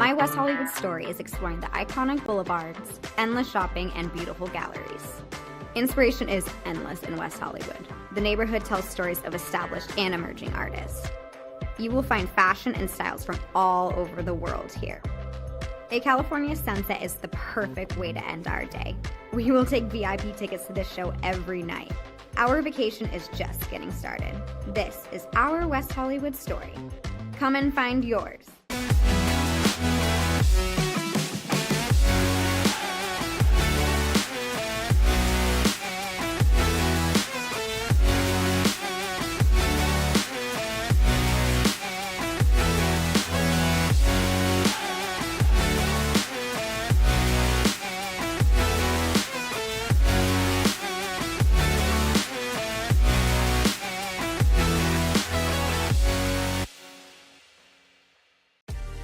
My West Hollywood story is exploring the iconic boulevards, endless shopping, and beautiful galleries. Inspiration is endless in West Hollywood. The neighborhood tells stories of established and emerging artists. You will find fashion and styles from all over the world here. A California sunset is the perfect way to end our day. We will take VIP tickets to this show every night. Our vacation is just getting started. This is our West Hollywood story. Come and find yours.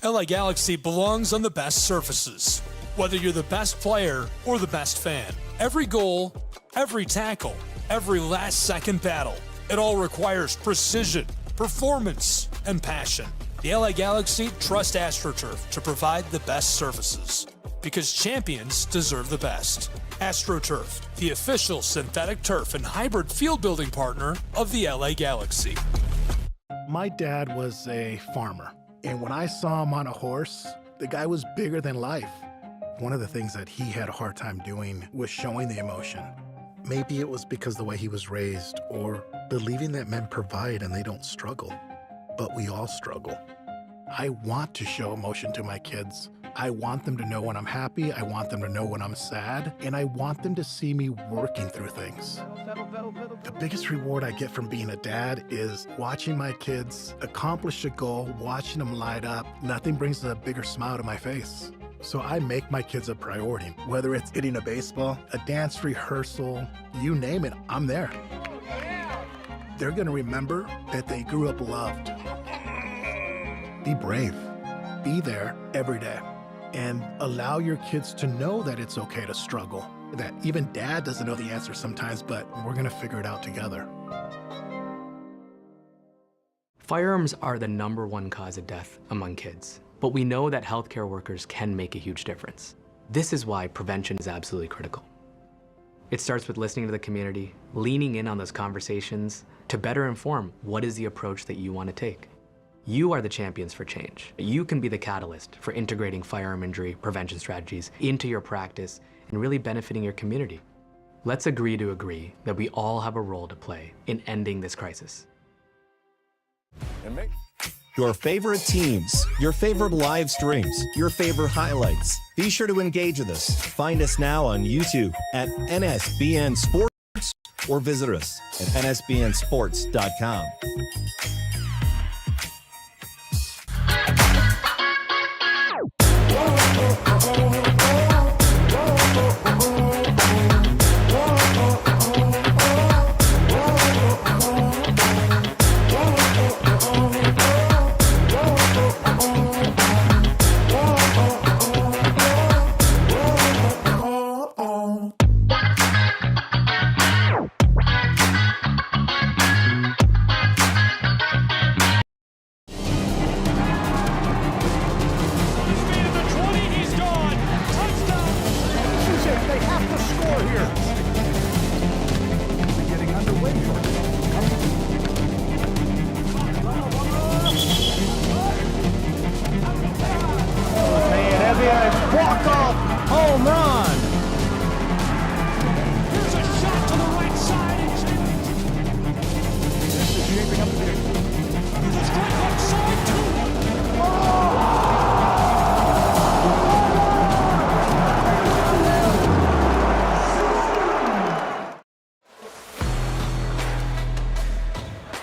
LA Galaxy belongs on the best surfaces. Whether you're the best player or the best fan, every goal, every tackle, every last-second battle, it all requires precision, performance, and passion. The LA Galaxy trust AstroTurf to provide the best surfaces, because champions deserve the best. AstroTurf, the official synthetic turf and hybrid field building partner of the LA Galaxy. My dad was a farmer. And when I saw him on a horse, the guy was bigger than life. One of the things that he had a hard time doing was showing the emotion. Maybe it was because the way he was raised, or believing that men provide and they don't struggle. But we all struggle. I want to show emotion to my kids. I want them to know when I'm happy, I want them to know when I'm sad, and I want them to see me working through things. The biggest reward I get from being a dad is watching my kids accomplish a goal, watching them light up. Nothing brings a bigger smile to my face. So I make my kids a priority. Whether it's hitting a baseball, a dance rehearsal, you name it, I'm there. They're gonna remember that they grew up loved. Be brave. Be there every day. And allow your kids to know that it's okay to struggle. That even dad doesn't know the answer sometimes, but we're gonna figure it out together. Firearms are the #1 cause of death among kids, but we know that healthcare workers can make a huge difference. This is why prevention is absolutely critical. It starts with listening to the community, leaning in on those conversations to better inform what is the approach that you want to take. You are the champions for change. You can be the catalyst for integrating firearm injury prevention strategies into your practice and really benefiting your community. Let's agree to agree that we all have a role to play in ending this crisis. Your favorite teams, your favorite live streams, your favorite highlights. Be sure to engage with us. Find us now on YouTube at NSBN Sports or visit us at nsbnsports.com. Walk-off home run. Here's a shot to the right side. This is shaping up to be Here's a strike left side,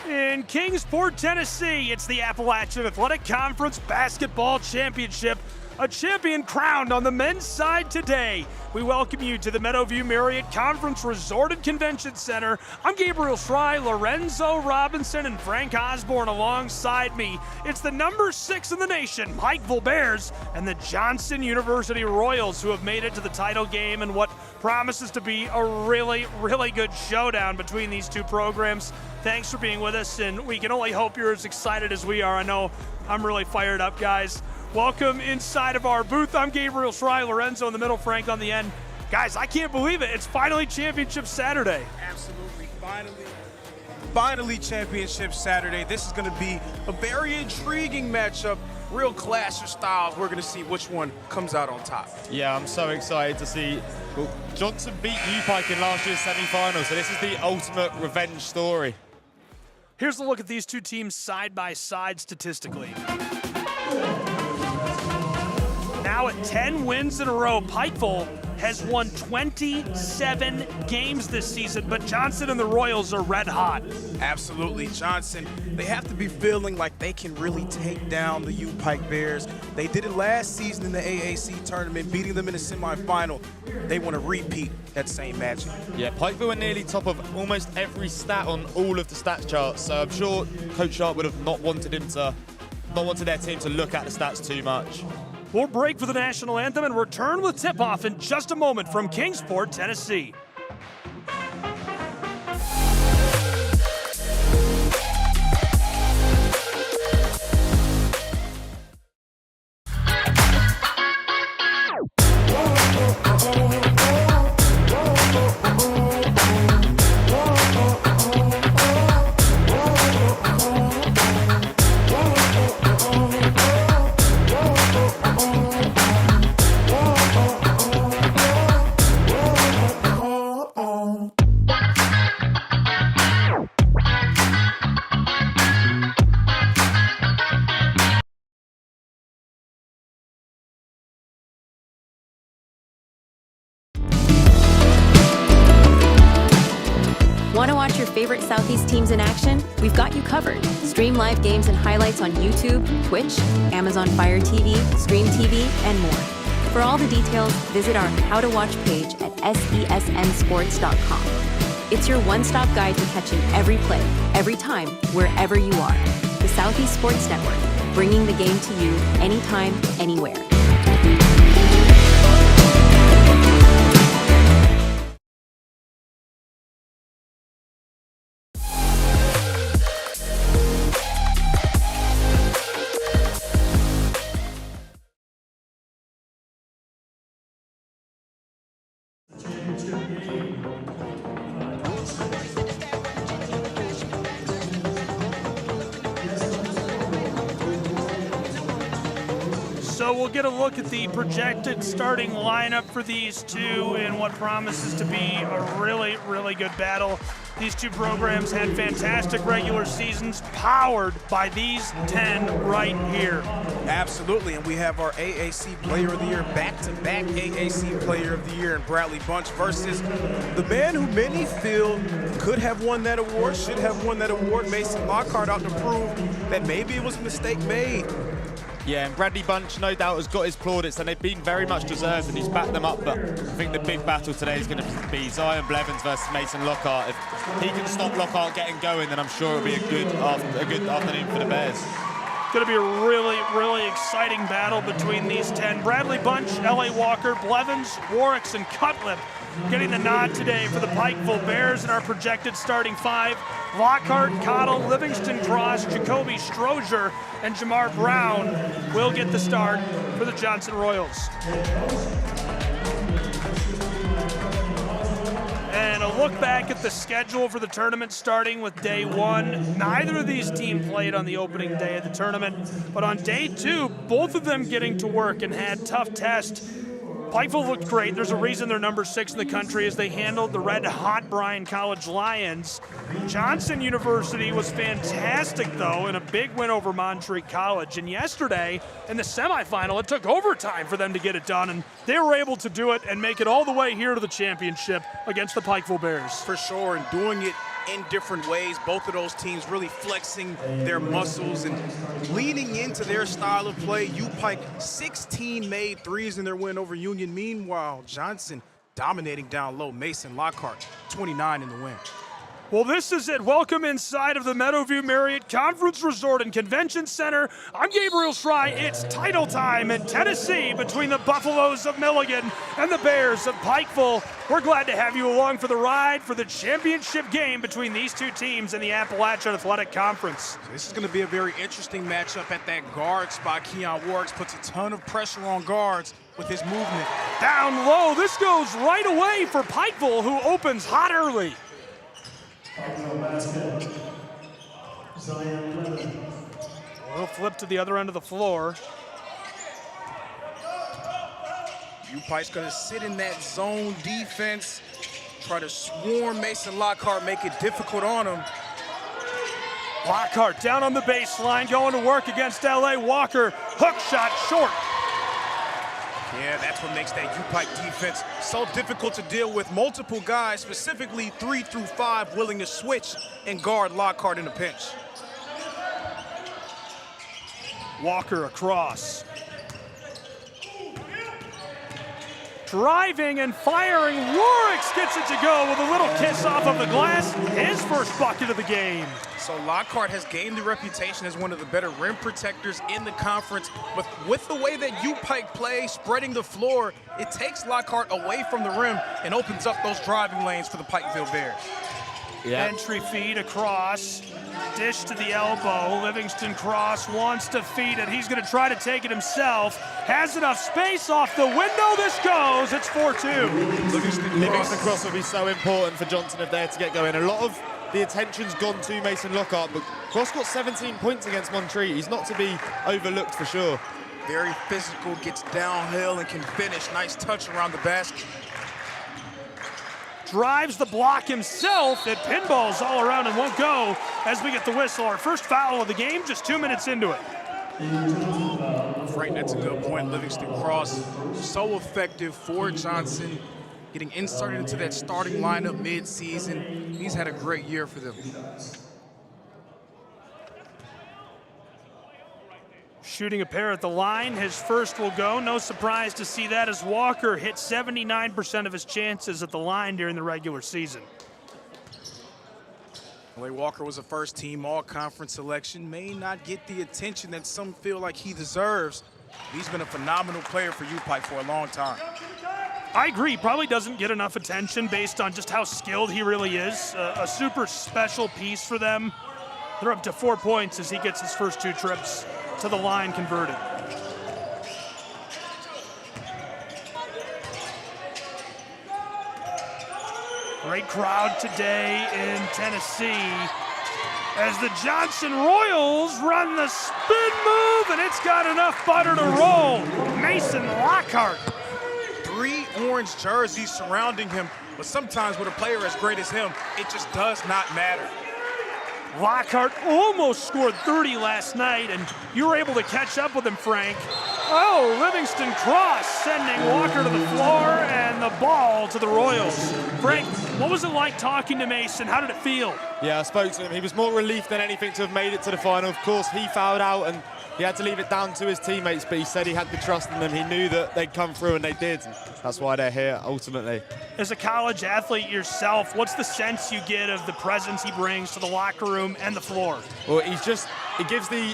In Kingsport, Tennessee, it's the Appalachian Athletic Conference Basketball Championship. A champion crowned on the men's side today. We welcome you to the Meadowview Marriott Conference Resort and Convention Center. I'm Gabriel Fry, Lorenzo Robinson, and Frank Osborne alongside me. It's the number 6 in the nation, Pikeville Bears, and the Johnson University Royals, who have made it to the title game in what promises to be a really, really good showdown between these two programs. Thanks for being with us, and we can only hope you're as excited as we are. I know I'm really fired up, guys. Welcome inside of our booth. I'm Gabriel Schrei, Lorenzo in the middle, Frank on the end. Guys, I can't believe it. It's finally Championship Saturday. Absolutely. Finally Championship Saturday. This is going to be a very intriguing matchup. Real clash of styles. We're going to see which one comes out on top. Yeah, I'm so excited to see. Well, Johnson beat UPike in last year's semi-final, so this is the ultimate revenge story. Here's a look at these two teams side by side statistically. Now at 10 wins in a row, Pikeville has won 27 games this season, but Johnson and the Royals are red hot. Absolutely. Johnson, they have to be feeling like they can really take down the UPike Bears. They did it last season in the AAC tournament, beating them in the semifinal. They want to repeat that same magic. Yeah, Pikeville are nearly top of almost every stat on all of the stats charts, so I'm sure Coach Sharp would have not wanted their team to look at the stats too much. We'll break for the national anthem and return with tip-off in just a moment from Kingsport, Tennessee. Want to watch your favorite Southeast teams in action? We've got you covered. Stream live games and highlights on YouTube, Twitch, Amazon Fire TV, Stream TV, and more. For all the details, visit our How to Watch page at sesnsports.com. It's your one-stop guide to catching every play, every time, wherever you are. The Southeast Sports Network, bringing the game to you anytime, anywhere. So we'll get a look at the projected starting lineup for these two in what promises to be a really, really good battle. These two programs had fantastic regular seasons powered by these 10 right here. Absolutely, and we have our AAC Player of the Year, back-to-back AAC Player of the Year in Bradley Bunch versus the man who many feel could have won that award, should have won that award, Mason Lockhart, out to prove that maybe it was a mistake made. Yeah, and Bradley Bunch, no doubt, has got his plaudits, and they've been very much deserved, and he's backed them up. But I think the big battle today is going to be Zion Blevins versus Mason Lockhart. If he can stop Lockhart getting going, then I'm sure it'll be a good afternoon for the Bears. It's going to be a really, really exciting battle between these 10. Bradley Bunch, L.A. Walker, Blevins, Warwicks, and Cutlip getting the nod today for the Pikeville Bears in our projected starting five. Lockhart, Cottle, Livingston Cross, Jacoby Strozier, and Jamar Brown will get the start for the Johnson Royals. And a look back at the schedule for the tournament starting with day one. Neither of these teams played on the opening day of the tournament, but on day two, both of them getting to work and had tough tests. Pikeville looked great. There's a reason they're number 6 in the country as they handled the red-hot Bryan College Lions. Johnson University was fantastic, though, in a big win over Montreat College. And yesterday, in the semifinal, it took overtime for them to get it done, and they were able to do it and make it all the way here to the championship against the Pikeville Bears. For sure, and doing it in different ways. Both of those teams really flexing their muscles and leaning into their style of play. UPike 16 made threes in their win over Union. Meanwhile, Johnson dominating down low. Mason Lockhart 29 in the win. Well, this is it. Welcome inside of the Meadowview Marriott Conference Resort and Convention Center. I'm Gabriel Schrei. It's title time in Tennessee between the Buffaloes of Milligan and the Bears of Pikeville. We're glad to have you along for the ride for the championship game between these two teams in the Appalachian Athletic Conference. This is going to be a very interesting matchup at that guard spot. Keon Warwick puts a ton of pressure on guards with his movement. Down low, this goes right away for Pikeville, who opens hot early. We'll flip to the other end of the floor. U-Pike's going to sit in that zone defense, try to swarm Mason Lockhart, make it difficult on him. Lockhart down on the baseline, going to work against LA. Walker, hook shot short. Yeah, that's what makes that U-Pike defense so difficult to deal with. Multiple guys, specifically 3 through 5, willing to switch and guard Lockhart in a pinch. Walker across. Driving and firing, Warwick gets it to go with a little kiss off of the glass. His first bucket of the game. So Lockhart has gained the reputation as one of the better rim protectors in the conference. But with the way that U-Pike plays, spreading the floor, it takes Lockhart away from the rim and opens up those driving lanes for the Pikeville Bears. Yeah. Entry feed across, dish to the elbow. Livingston Cross wants to feed it. He's going to try to take it himself. Has enough space off the window. This goes. It's 4-2. Livingston Cross will be so important for Johnson if they're to get going. A lot of the attention's gone to Mason Lockhart, but Cross got 17 points against Montreat. He's not to be overlooked for sure. Very physical, gets downhill and can finish. Nice touch around the basket. Drives the block himself. It pinballs all around and won't go as we get the whistle. Our first foul of the game, just 2 minutes into it. Frank, that's a good point. Livingston Cross, so effective for Johnson, getting inserted into that starting lineup mid-season. He's had a great year for them. Shooting a pair at the line, his first will go. No surprise to see that as Walker hit 79% of his chances at the line during the regular season. LA Walker was a first-team all-conference selection. May not get the attention that some feel like he deserves. He's been a phenomenal player for U-Pike for a long time. I agree, probably doesn't get enough attention based on just how skilled he really is. A super special piece for them. They're up to 4 points as he gets his first 2 trips to the line converted. Great crowd today in Tennessee as the Johnson Royals run the spin move, and it's got enough butter to roll. Mason Lockhart. 3 orange jerseys surrounding him, but sometimes with a player as great as him, it just does not matter. Lockhart almost scored 30 last night, and you were able to catch up with him, Frank. Oh, Livingston Cross sending Walker to the floor and the ball to the Royals. Frank, what was it like talking to Mason? How did it feel? Yeah, I spoke to him. He was more relieved than anything to have made it to the final. Of course, he fouled out and he had to leave it down to his teammates, but he said he had the trust in them. He knew that they'd come through, and they did. That's why they're here, ultimately. As a college athlete yourself, what's the sense you get of the presence he brings to the locker room and the floor? Well, he gives the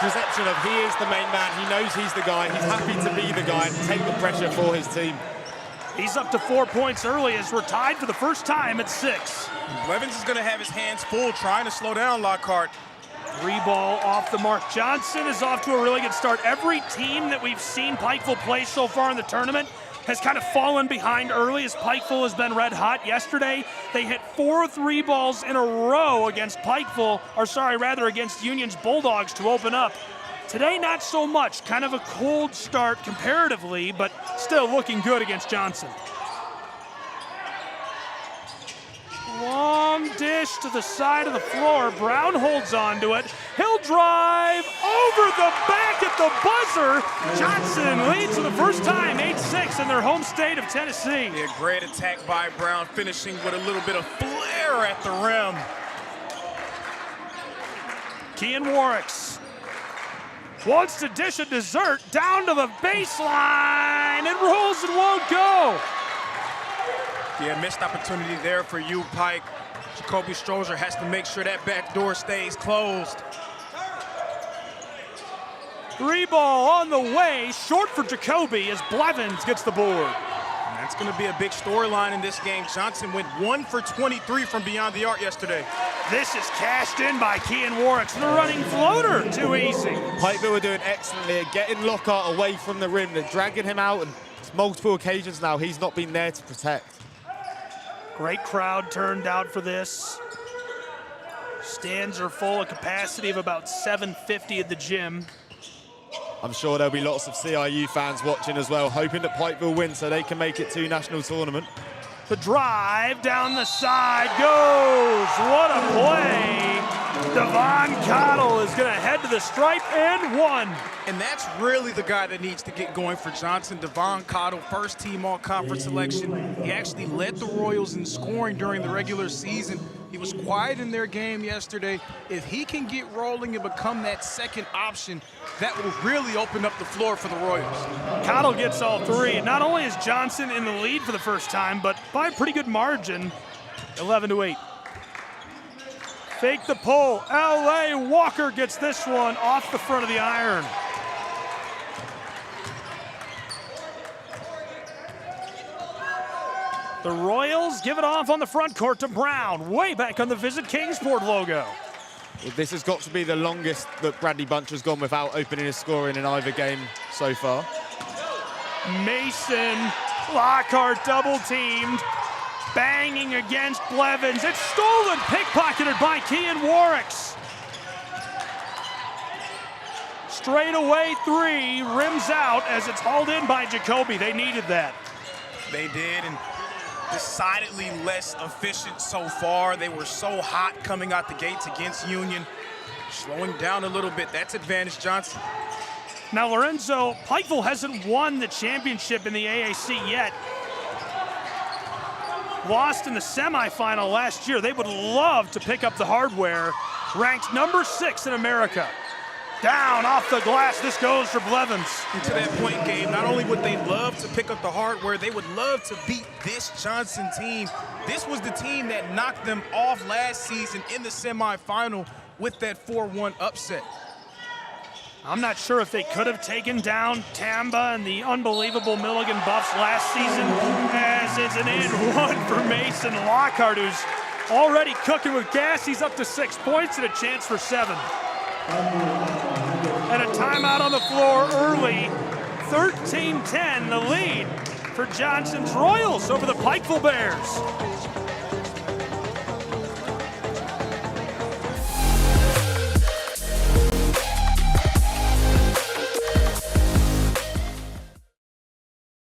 perception of he is the main man. He knows he's the guy. He's happy to be the guy and take the pressure for his team. He's up to 4 points early as we're tied for the first time at 6. Blevins is going to have his hands full trying to slow down Lockhart. 3 ball off the mark. Johnson is off to a really good start. Every team that we've seen Pikeville play so far in the tournament has kind of fallen behind early as Pikeville has been red hot. Yesterday, they hit 4 3 balls in a row against against Union's Bulldogs to open up. Today, not so much. Kind of a cold start comparatively, but still looking good against Johnson. Long dish to the side of the floor. Brown holds on to it. He'll drive over the back at the buzzer. Johnson leads for the first time, 8-6 in their home state of Tennessee. Yeah, great attack by Brown, finishing with a little bit of flair at the rim. Keon Warwicks wants to dish a dessert down to the baseline. It rolls and won't go. Yeah, missed opportunity there for U-Pike. Jacoby Strozer has to make sure that back door stays closed. Three ball on the way, short for Jacoby as Blevins gets the board. And that's going to be a big storyline in this game. Johnson went 1 for 23 from beyond the arc yesterday. This is cashed in by Kean Warwick. The running floater, too easy. Pikeville are doing excellently at getting Lockhart away from the rim. They're dragging him out, and it's multiple occasions now he's not been there to protect. Great crowd turned out for this. Stands are full, a capacity of about 750 at the gym. I'm sure there'll be lots of CIU fans watching as well, hoping that Pikeville win so they can make it to national tournament. The drive down the side goes. What a play. Devon Cottle is going to head to the stripe and one. And that's really the guy that needs to get going for Johnson. Devon Cottle, first team all-conference selection. He actually led the Royals in scoring during the regular season. He was quiet in their game yesterday. If he can get rolling and become that second option, that will really open up the floor for the Royals. Cottle gets all three. Not only is Johnson in the lead for the first time, but by a pretty good margin, 11-8. Fake the pull. L.A. Walker gets this one off the front of the iron. The Royals give it off on the front court to Brown, way back on the Visit Kingsport logo. Well, this has got to be the longest that Bradley Bunch has gone without opening his scoring in either game so far. Mason, Lockhart double-teamed, banging against Blevins. It's stolen, pickpocketed by Kean Warwick. Straight away three, rims out as it's hauled in by Jacoby. They needed that. They did, and decidedly less efficient so far. They were so hot coming out the gates against Union. Slowing down a little bit, that's advantage Johnson. Now, Lorenzo, Pikeville hasn't won the championship in the AAC yet. Lost in the semifinal last year. They would love to pick up the hardware. Ranked number 6 in America. Down off the glass, this goes for Blevins. And to that point, Gabe, not only would they love to pick up the hardware, they would love to beat this Johnson team. This was the team that knocked them off last season in the semifinal with that 4-1 upset. I'm not sure if they could have taken down Tamba and the unbelievable Milligan Buffs last season, as it's an and one for Mason Lockhart, who's already cooking with gas. He's up to 6 points and a chance for 7. And a timeout on the floor early. 13-10, the lead for Johnson's Royals over the Pikeville Bears.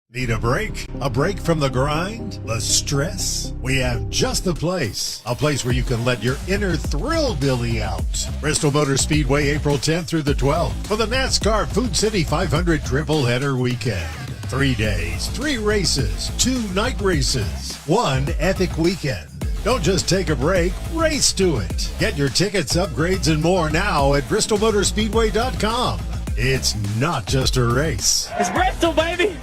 Need a break? A break from the grind? The stress? We have just the place. A place where you can let your inner thrill-dilly out. Bristol Motor Speedway, April 10th through the 12th for the NASCAR Food City 500 Triple Header Weekend. 3 days, 3 races, 2 night races, 1 epic weekend. Don't just take a break, race to it. Get your tickets, upgrades, and more now at bristolmotorspeedway.com. It's not just a race. It's Bristol, baby!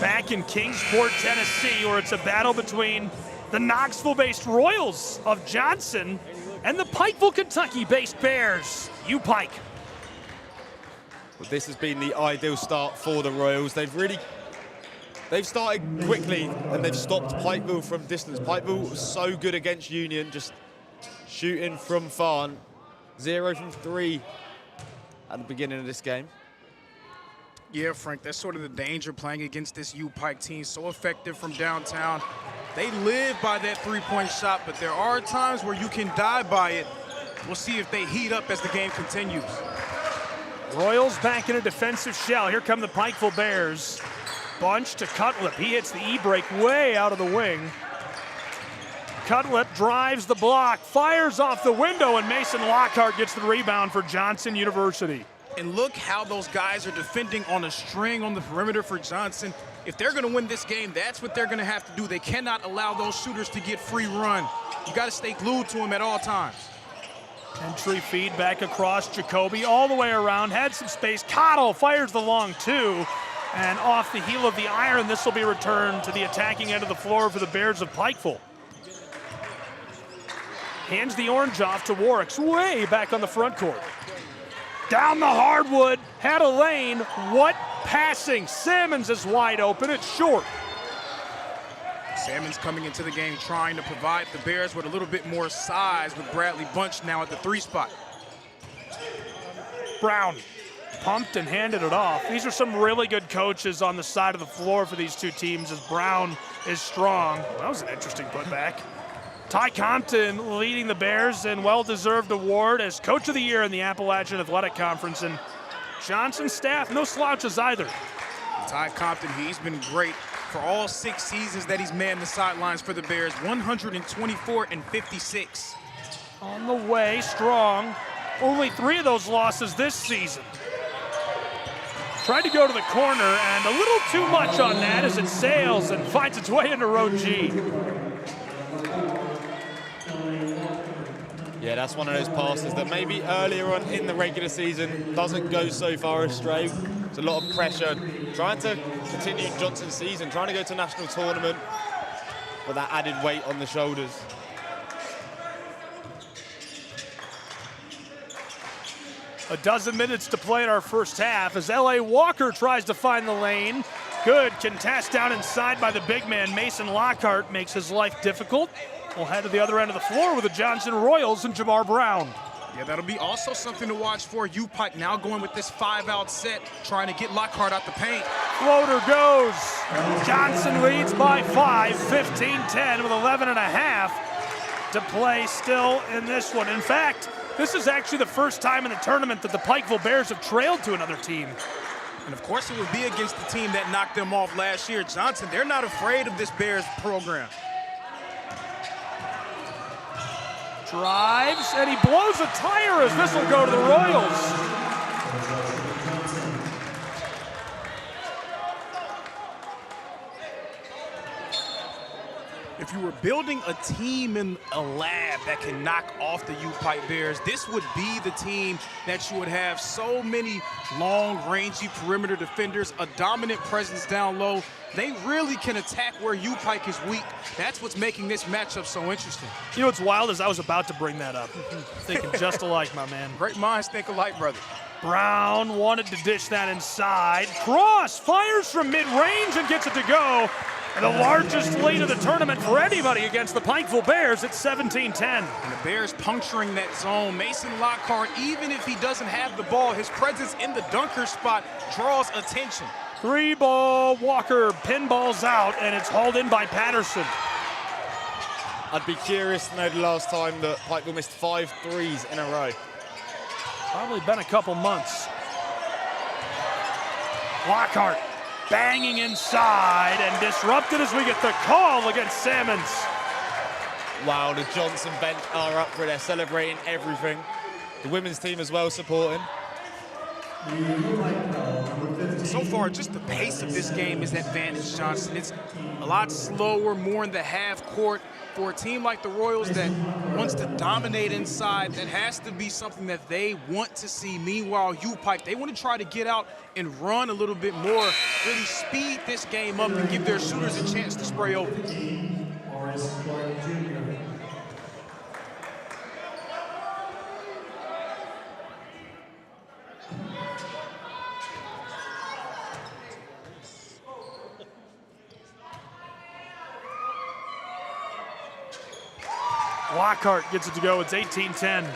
Back in Kingsport, Tennessee, where it's a battle between the Knoxville-based Royals of Johnson and the Pikeville, Kentucky-based Bears, U-Pike. Well, this has been the ideal start for the Royals. They've started quickly and they've stopped Pikeville from distance. Pikeville was so good against Union, just shooting from far. 0 from 3 at the beginning of this game. Yeah, Frank, that's sort of the danger playing against this U-Pike team. So effective from downtown. They live by that three-point shot, but there are times where you can die by it. We'll see if they heat up as the game continues. Royals back in a defensive shell. Here come the Pikeville Bears. Bunch to Cutlip. He hits the E-break way out of the wing. Cutlip drives the block, fires off the window, and Mason Lockhart gets the rebound for Johnson University. And look how those guys are defending on a string on the perimeter for Johnson. if they're going to win this game, that's what they're going to have to do. They cannot allow those shooters to get free run. You got to stay glued to them at all times. Entry feed back across. Jacoby all the way around, had some space. Cottle fires the long two, and off the heel of the iron, this will be returned to the attacking end of the floor for the Bears of Pikeville. Hands the orange off to Warwick's way back on the front court. Down the hardwood, had a lane. What passing? Salmons is wide open, it's short. Salmons coming into the game trying to provide the Bears with a little bit more size with Bradley Bunch now at the 3 spot. Brown pumped and handed it off. These are some really good coaches on the side of the floor for these two teams as Brown is strong. That was an interesting putback. Ty Compton leading the Bears in well-deserved award as Coach of the Year in the Appalachian Athletic Conference, and Johnson's staff, no slouches either. Ty Compton, he's been great for all 6 seasons that he's manned the sidelines for the Bears, 124 and 56. On the way, strong. Only 3 of those losses this season. Tried to go to the corner, and a little too much on that as it sails and finds its way into row G. Yeah, that's one of those passes that maybe earlier on in the regular season doesn't go so far astray. There's a lot of pressure. Trying to continue Johnson's season, trying to go to national tournament with that added weight on the shoulders. A dozen minutes to play in our first half as L.A. Walker tries to find the lane. Good contest down inside by the big man. Mason Lockhart makes his life difficult. We'll head to the other end of the floor with the Johnson Royals and Jamar Brown. Yeah, that'll be also something to watch for. U-Pike now going with this 5-out set, trying to get Lockhart out the paint. Floater goes. Johnson leads by 5, 15-10 with 11 and a half to play still in this one. In fact, this is actually the first time in the tournament that the Pikeville Bears have trailed to another team. And of course it would be against the team that knocked them off last year. Johnson, they're not afraid of this Bears program. Drives, and he blows a tire as this will go to the Royals. If you were building a team in a lab that can knock off the U-Pike Bears, this would be the team that you would have so many long, rangy perimeter defenders, a dominant presence down low. They really can attack where U-Pike is weak. That's what's making this matchup so interesting. You know what's wild is I was about to bring that up. Thinking just alike, my man. Great minds think alike, brother. Brown wanted to dish that inside. Cross fires from mid-range and gets it to go. And the largest lead of the tournament for anybody against the Pikeville Bears at 17-10. And the Bears puncturing that zone. Mason Lockhart, even if he doesn't have the ball, his presence in the dunker spot draws attention. 3-ball, Walker pinballs out, and it's hauled in by Patterson. I'd be curious to know the last time that Pikeville missed 5 threes in a row. Probably been a couple months. Lockhart banging inside and disrupted as we get the call against Salmons. Wow, the Johnson bench are up for it. They're celebrating everything. The women's team as well supporting. So far, just the pace of this game is advantage Johnson. It's a lot slower, more in the half court. For a team like the Royals that wants to dominate inside, that has to be something that they want to see. Meanwhile, U-Pike, they want to try to get out and run a little bit more, really speed this game up and give their shooters a chance to spray open. Lockhart gets it to go. It's 18-10.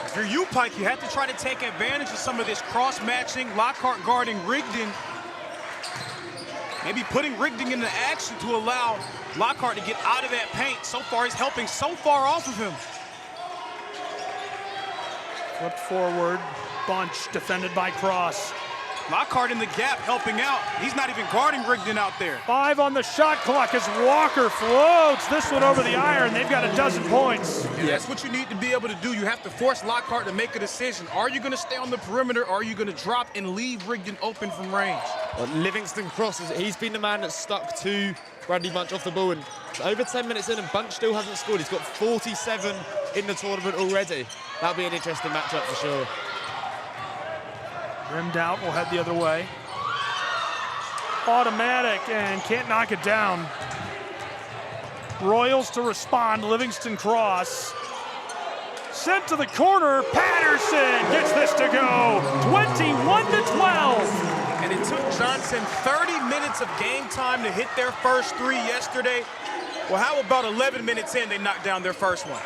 If you're U-Pike, you have to try to take advantage of some of this cross-matching. Lockhart guarding Rigdon. Maybe putting Rigdon into action to allow Lockhart to get out of that paint. So far, he's helping so far off of him. Flipped forward. Bunch defended by Cross. Lockhart in the gap helping out. He's not even guarding Rigdon out there. 5 on the shot clock as Walker floats this one over the iron. They've got a dozen points. And that's what you need to be able to do. You have to force Lockhart to make a decision. Are you going to stay on the perimeter, or are you going to drop and leave Rigdon open from range? Well, Livingston crosses. He's been the man that's stuck to Bradley Bunch off the ball, and over 10 minutes in, and Bunch still hasn't scored. He's got 47 in the tournament already. That'll be an interesting matchup for sure. Rimmed out, will head the other way. Automatic, and can't knock it down. Royals to respond, Livingston cross. Sent to the corner, Patterson gets this to go. 21-12. And it took Johnson 30 minutes of game time to hit their first 3 yesterday. Well, how about 11 minutes in, they knocked down their first one?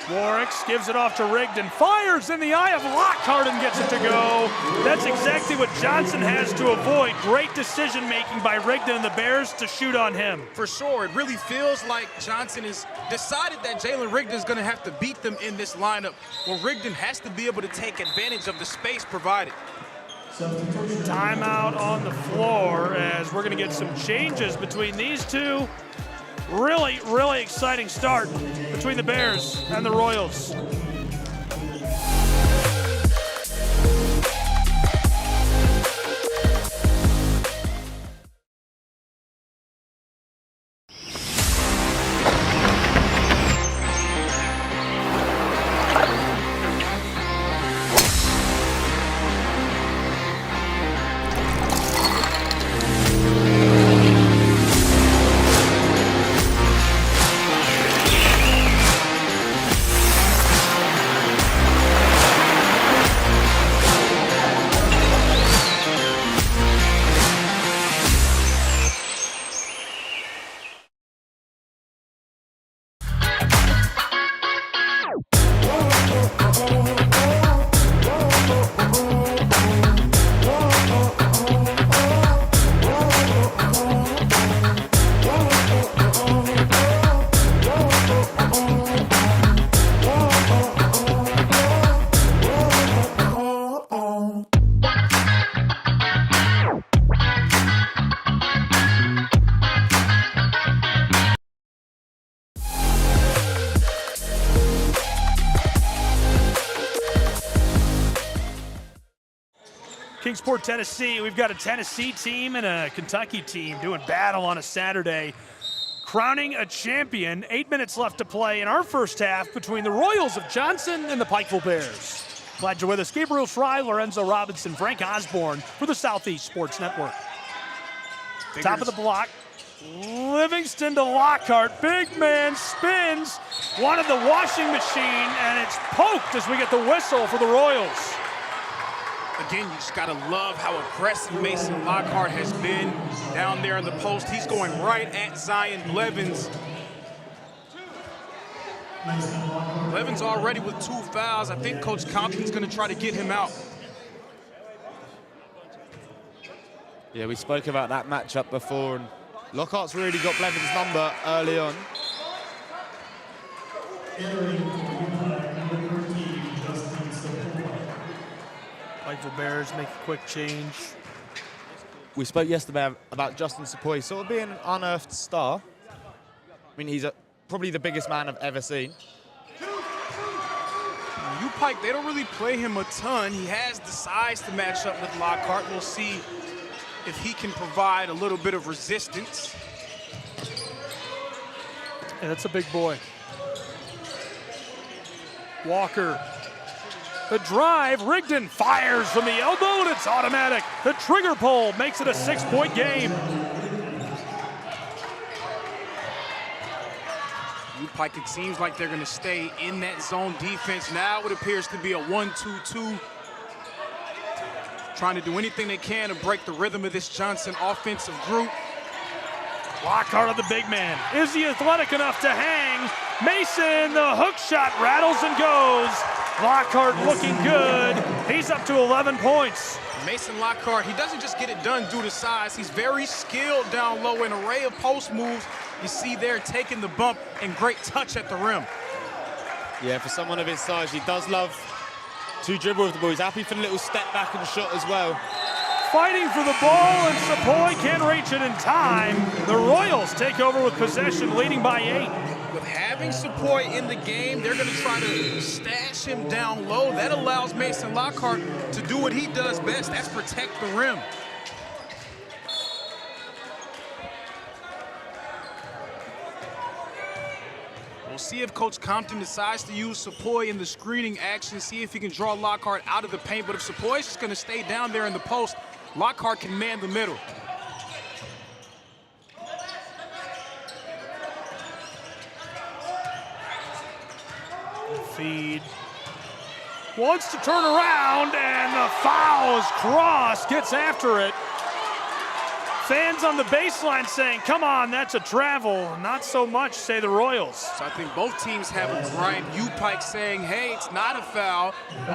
Warwicks gives it off to Rigdon, fires in the eye of Lockhart and gets it to go. That's exactly what Johnson has to avoid. Great decision-making by Rigdon and the Bears to shoot on him. For sure, it really feels like Johnson has decided that Jalen Rigdon is going to have to beat them in this lineup, where Rigdon has to be able to take advantage of the space provided. Timeout on the floor as we're going to get some changes between these two. Really, really exciting start between the Bears and the Royals. Kingsport, Tennessee. We've got a Tennessee team and a Kentucky team doing battle on a Saturday, crowning a champion. 8 minutes left to play in our first half between the Royals of Johnson and the Pikeville Bears. Glad you're with us. Gabriel Fry, Lorenzo Robinson, Frank Osborne for the Southeast Sports Network. Top of the block. Livingston to Lockhart. Big man spins. Wanted the washing machine, and it's poked as we get the whistle for the Royals. Again, you just got to love how aggressive Mason Lockhart has been down there in the post. He's going right at Zion Blevins. Blevins already with 2 fouls. I think Coach Compton's going to try to get him out. Yeah, we spoke about that matchup before, and Lockhart's really got Blevins' number early on. Pikeville Bears make a quick change. We spoke yesterday about Justin Sepoy sort of being an unearthed star. I mean, he's probably the biggest man I've ever seen. Pike, they don't really play him a ton. He has the size to match up with Lockhart. We'll see if he can provide a little bit of resistance. Yeah, that's a big boy. Walker. The drive, Rigdon fires from the elbow, and it's automatic. The trigger pull makes it a 6-point game. Pike, it seems like they're going to stay in that zone defense. Now it appears to be a 1-2-2. Trying to do anything they can to break the rhythm of this Johnson offensive group. Lockhart on the big man. Is he athletic enough to hang? Mason, the hook shot rattles and goes. Lockhart looking good. He's up to 11 points. Mason Lockhart, he doesn't just get it done due to size. He's very skilled down low, an array of post moves. You see there taking the bump and great touch at the rim. Yeah, for someone of his size, he does love to dribble with the ball. He's happy for the little step back and shot as well. fighting for the ball, and Sepoy can't reach it in time. The Royals take over with possession, leading by 8. With having Sepoy in the game, they're going to try to stash him down low. That allows Mason Lockhart to do what he does best. That's protect the rim. We'll see if Coach Compton decides to use Sepoy in the screening action, see if he can draw Lockhart out of the paint. But if Sepoy's just going to stay down there in the post, Lockhart can man the middle. Feed. Wants to turn around, and the foul is Cross, gets after it. Fans on the baseline saying, come on, that's a travel. Not so much, say the Royals. So I think both teams have a grind. U-Pike saying, hey, it's not a foul.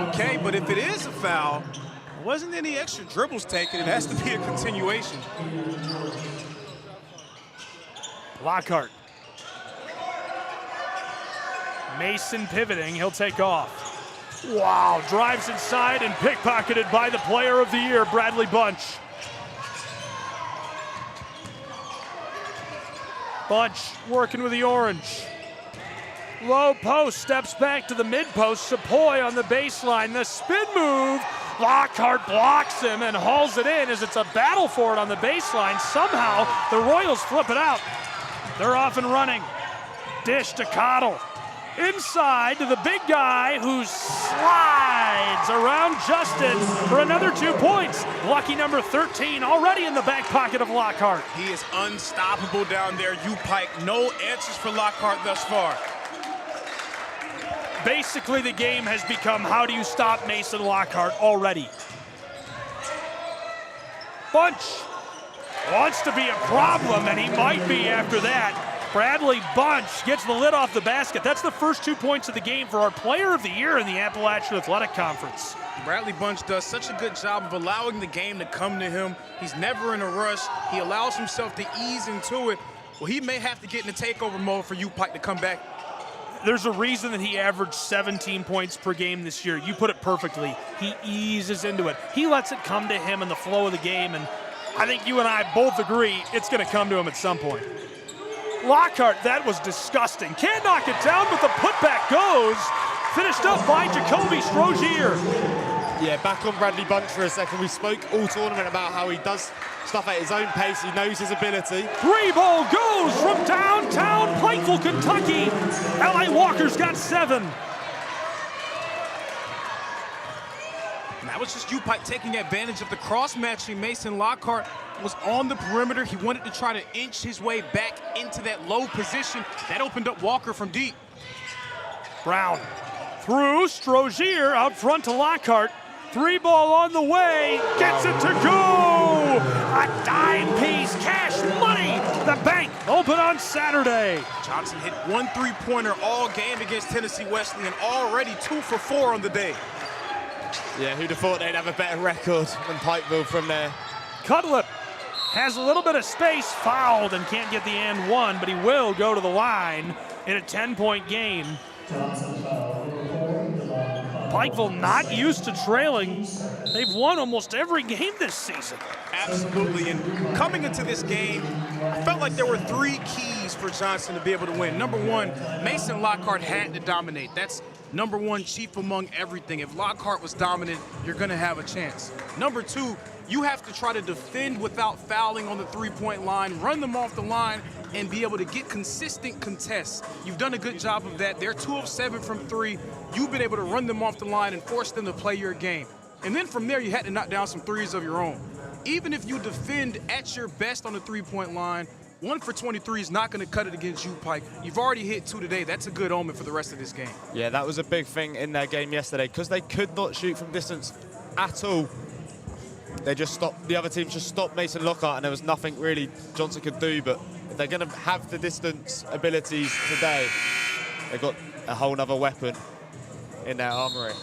Okay, but if it is a foul, wasn't any extra dribbles taken. It has to be a continuation. Lockhart. Mason pivoting, he'll take off. Wow, drives inside and pickpocketed by the player of the year, Bradley Bunch. Bunch working with the orange. Low post, steps back to the mid post. Sepoy on the baseline, the spin move. Lockhart blocks him and hauls it in as it's a battle for it on the baseline. Somehow the Royals flip it out. They're off and running. Dish to Cottle. Inside to the big guy who slides around Justin for another 2 points. Lucky number 13 already in the back pocket of Lockhart. He is unstoppable down there. U-Pike, no answers for Lockhart thus far. Basically, the game has become how do you stop Mason Lockhart already. Bunch wants to be a problem, and he might be after that. Bradley Bunch gets the lid off the basket. That's the first 2 points of the game for our player of the year in the Appalachian Athletic Conference. Bradley Bunch does such a good job of allowing the game to come to him. He's never in a rush. He allows himself to ease into it. Well, he may have to get in the takeover mode for U-Pike to come back. There's a reason that he averaged 17 points per game this year. You put it perfectly. He eases into it. He lets it come to him in the flow of the game, and I think you and I both agree it's going to come to him at some point. Lockhart, that was disgusting. Can't knock it down, but the putback goes. Finished up by Jacoby Strozier. Yeah, back on Bradley Bunch for a second. We spoke all tournament about how he does stuff at his own pace. He knows his ability. Three ball goes from downtown Pikeville, Kentucky. L.A. Walker's got 7. That was just U-Pike taking advantage of the cross-matching. Mason Lockhart was on the perimeter. He wanted to try to inch his way back into that low position. That opened up Walker from deep. Brown through, Strozier out front to Lockhart. 3 ball on the way, gets it to go! A dime piece, cash money! The bank open on Saturday. Johnson hit 1 3-pointer all game against Tennessee Wesleyan, already 2 for 4 on the day. Yeah, who'd have thought they'd have a better record than Pikeville from there. Cutlip has a little bit of space, fouled and can't get the and one, but he will go to the line in a 10-point game. Pikeville not used to trailing. They've won almost every game this season. Absolutely, and coming into this game, I felt like there were 3 keys for Johnson to be able to win. Number 1, Mason Lockhart had to dominate. That's number 1, chief among everything. If Lockhart was dominant, you're gonna have a chance. Number 2, you have to try to defend without fouling on the 3-point line, run them off the line, and be able to get consistent contests. You've done a good job of that. They're 2 of 7 from 3. You've been able to run them off the line and force them to play your game. And then from there, you had to knock down some threes of your own. Even if you defend at your best on the 3-point line, 1 for 23 is not going to cut it against you, Pike. You've already hit 2 today. That's a good omen for the rest of this game. Yeah, that was a big thing in their game yesterday because they could not shoot from distance at all. They just stopped, the other team just stopped Mason Lockhart, and there was nothing really Johnson could do. But if they're going to have the distance abilities today, they've got a whole other weapon in their armory.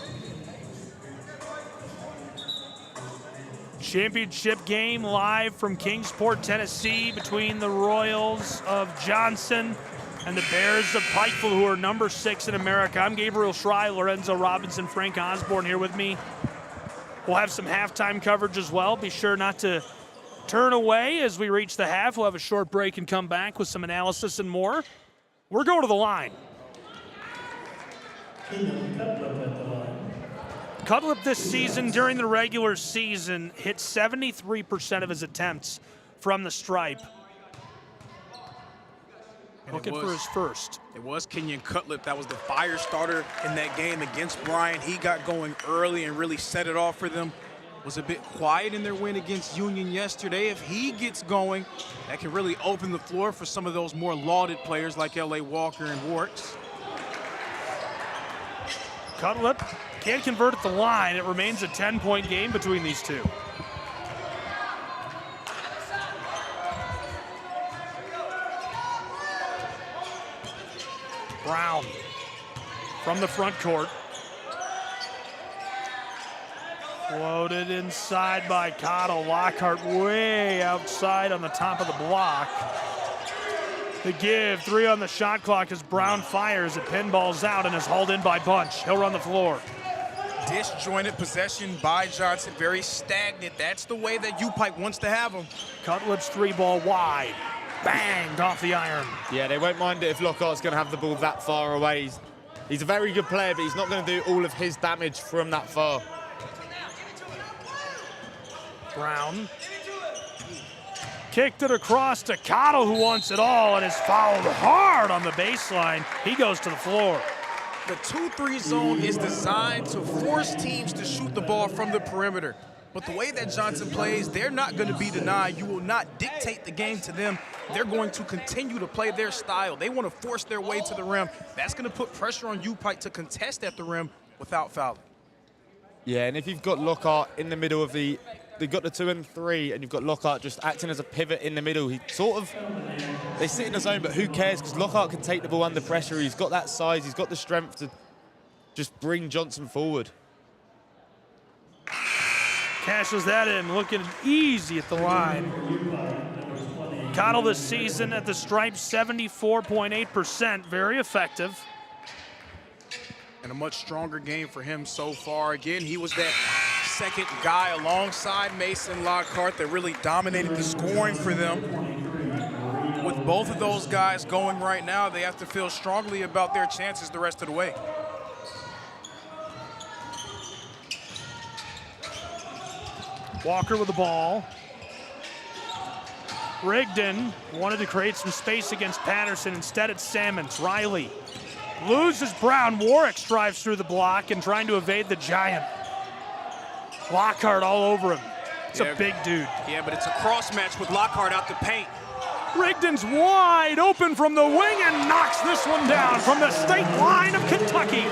Championship game live from Kingsport, Tennessee, between the Royals of Johnson and the Bears of Pikeville, who are number 6 in America. I'm Gabriel Schrei, Lorenzo Robinson, Frank Osborne here with me. We'll have some halftime coverage as well. Be sure not to turn away as we reach the half. We'll have a short break and come back with some analysis and more. We're going to the line. Cutlip this season, during the regular season, hit 73% of his attempts from the stripe. Looking for his first. It was Kenyon Cutlip that was the fire starter in that game against Bryant. He got going early and really set it off for them. Was a bit quiet in their win against Union yesterday. If he gets going, that can really open the floor for some of those more lauded players like L.A. Walker and Warks. Cutlip can't convert at the line. It remains a 10-point game between these two. Brown from the front court. Floated inside by Cottle. Lockhart way outside on the top of the block. The give, 3 on the shot clock as Brown fires. It pinballs out and is hauled in by Bunch. He'll run the floor. Disjointed possession by Johnson, very stagnant. That's the way that U-Pike wants to have him. Cutlip's 3-ball wide. Banged off the iron. Yeah, they won't mind it if Lockhart's going to have the ball that far away. He's a very good player, but he's not going to do all of his damage from that far. Brown kicked it across to Cottle, who wants it all, and is fouled hard on the baseline. He goes to the floor. The 2-3 zone is designed to force teams to shoot the ball from the perimeter. But the way that Johnson plays, they're not going to be denied. You will not dictate the game to them. They're going to continue to play their style. They want to force their way to the rim. That's going to put pressure on U-Pike to contest at the rim without fouling. Yeah, and if you've got Lockhart in the middle of they've got the 2 and 3, and you've got Lockhart just acting as a pivot in the middle. They sit in the zone, but who cares? Because Lockhart can take the ball under pressure. He's got that size. He's got the strength to just bring Johnson forward. Cashes that in, looking easy at the line. Cottle this season at the stripe, 74.8%, very effective. And a much stronger game for him so far. Again, he was that second guy alongside Mason Lockhart that really dominated the scoring for them. With both of those guys going right now, they have to feel strongly about their chances the rest of the way. Walker with the ball. Rigdon wanted to create some space against Patterson. Instead, it's Sammons. Riley loses Brown. Warwick drives through the block and trying to evade the giant. Lockhart all over him. It's a big dude. Yeah, but it's a cross match with Lockhart out the paint. Rigdon's wide open from the wing and knocks this one down from the state line of Kentucky.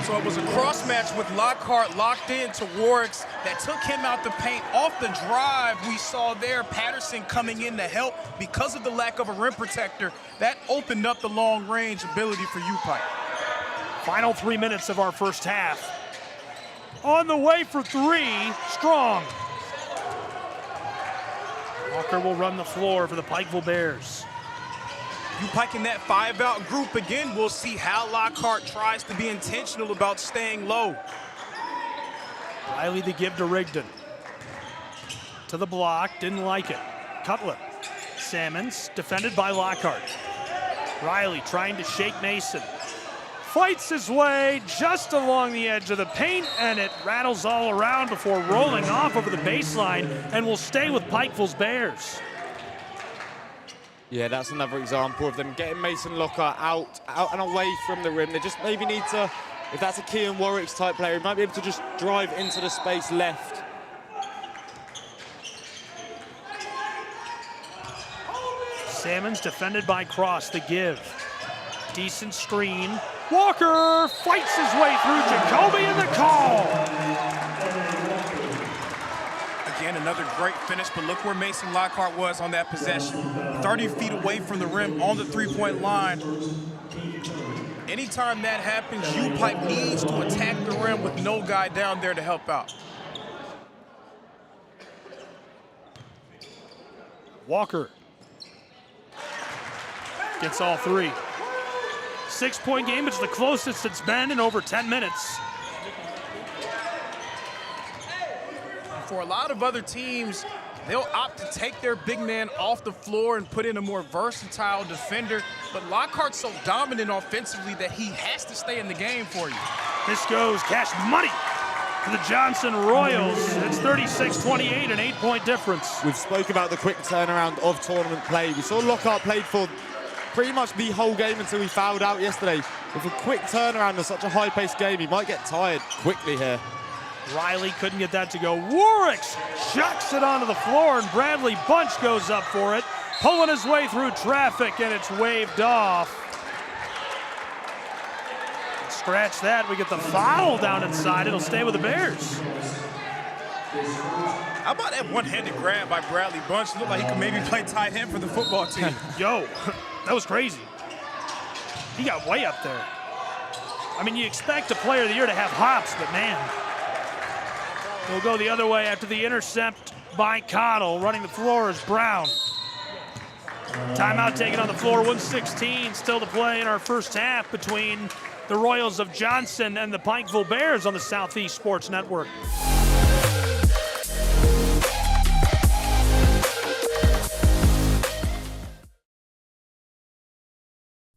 So it was a cross match with Lockhart locked in to Warwick's that took him out the paint. Off the drive we saw there, Patterson coming in to help because of the lack of a rim protector. That opened up the long range ability for U-Pike. Final 3 minutes of our first half. On the way for 3, Strong. Walker will run the floor for the Pikeville Bears. U-Pike in that 5-out group again. We'll see how Lockhart tries to be intentional about staying low. Riley the give to Rigdon. To the block, didn't like it. Cutlip. Sammons, defended by Lockhart. Riley trying to shake Mason. Fights his way just along the edge of the paint, and it rattles all around before rolling off over the baseline and will stay with Pikeville's Bears. Yeah, that's another example of them getting Mason Lockhart out and away from the rim. They just maybe need to, if that's a Kean Warwick's type player, he might be able to just drive into the space left. Sammons defended by Cross, the give. Decent screen. Walker fights his way through Jacoby and the call. Again, another great finish, but look where Mason Lockhart was on that possession. 30 feet away from the rim on the three-point line. Anytime that happens, U-Pike needs to attack the rim with no guy down there to help out. Walker gets all 3. 6-point game, it's the closest it's been in over 10 minutes. For a lot of other teams, they'll opt to take their big man off the floor and put in a more versatile defender. But Lockhart's so dominant offensively that he has to stay in the game for you. This goes cash money for the Johnson Royals. It's 36-28, an 8-point difference. We've spoke about the quick turnaround of tournament play. We saw Lockhart played for pretty much the whole game until he fouled out yesterday. With a quick turnaround of such a high-paced game, he might get tired quickly here. Riley couldn't get that to go. Warwicks chucks it onto the floor, and Bradley Bunch goes up for it, pulling his way through traffic, and it's waved off. Scratch that, we get the foul down inside. It'll stay with the Bears. How about that one-handed grab by Bradley Bunch? Looked like he could maybe play tight end for the football team. Yo, that was crazy. He got way up there. I mean, you expect a player of the year to have hops, but man. We'll go the other way after the intercept by Cottle. Running the floor is Brown. Timeout taken on the floor, 1:16 still to play in our first half between the Royals of Johnson and the Pikeville Bears on the Southeast Sports Network.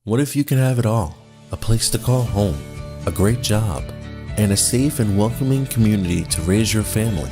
What if you can have it all? A place to call home, a great job, and a safe and welcoming community to raise your family.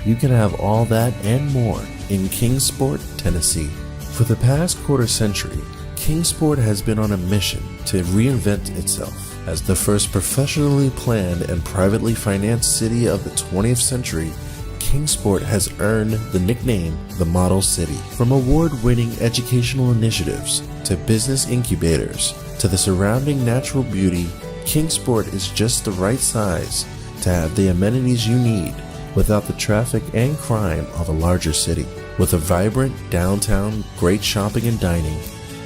You can have all that and more in Kingsport, Tennessee. For the past quarter century, Kingsport has been on a mission to reinvent itself as the first professionally planned and privately financed city of the 20th century. Kingsport has earned the nickname the Model City. From award-winning educational initiatives to business incubators to the surrounding natural beauty, Kingsport is just the right size to have the amenities you need without the traffic and crime of a larger city. With a vibrant downtown, great shopping and dining,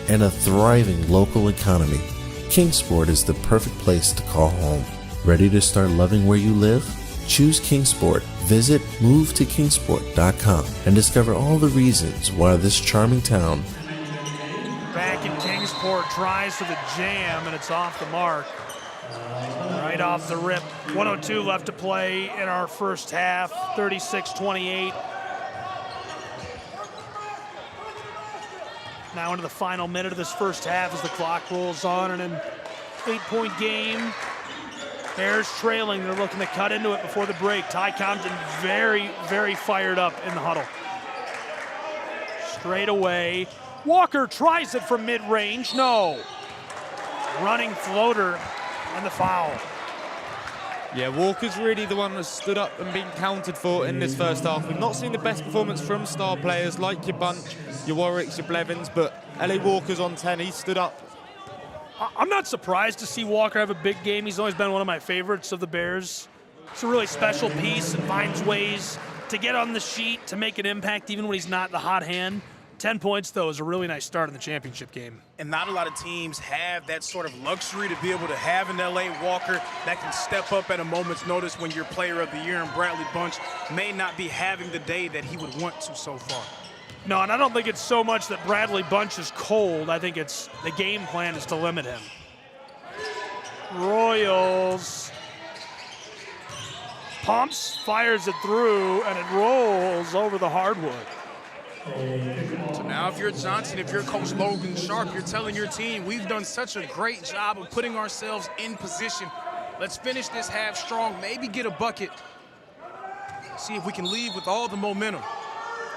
and a thriving local economy, Kingsport is the perfect place to call home. Ready to start loving where you live? Choose Kingsport. Visit movetokingsport.com and discover all the reasons why this charming town. Back in Kingsport, tries for the jam, and it's off the mark. Right off the rip. 1:02 left to play in our first half, 36-28. Now into the final minute of this first half as the clock rolls on, and an 8-point game. Bears trailing, they're looking to cut into it before the break. Ty Compton very, very fired up in the huddle. Straight away. Walker tries it from mid-range, no. Running floater and the foul. Yeah, Walker's really the one that stood up and been counted for in this first half. We've not seen the best performance from star players like your Bunch, your Warwicks, your Blevins, but LA Walker's on 10, he stood up. I'm not surprised to see Walker have a big game. He's always been one of my favorites of the Bears. It's a really special piece and finds ways to get on the sheet, to make an impact even when he's not the hot hand. 10 points, though, is a really nice start in the championship game. And not a lot of teams have that sort of luxury to be able to have an L.A. Walker that can step up at a moment's notice when your player of the year and Bradley Bunch may not be having the day that he would want to so far. No, and I don't think it's so much that Bradley Bunch is cold. I think it's the game plan is to limit him. Royals pumps, fires it through, and it rolls over the hardwood. So now if you're Johnson, if you're Coach Logan Sharp, you're telling your team, we've done such a great job of putting ourselves in position. Let's finish this half strong, maybe get a bucket. See if we can leave with all the momentum.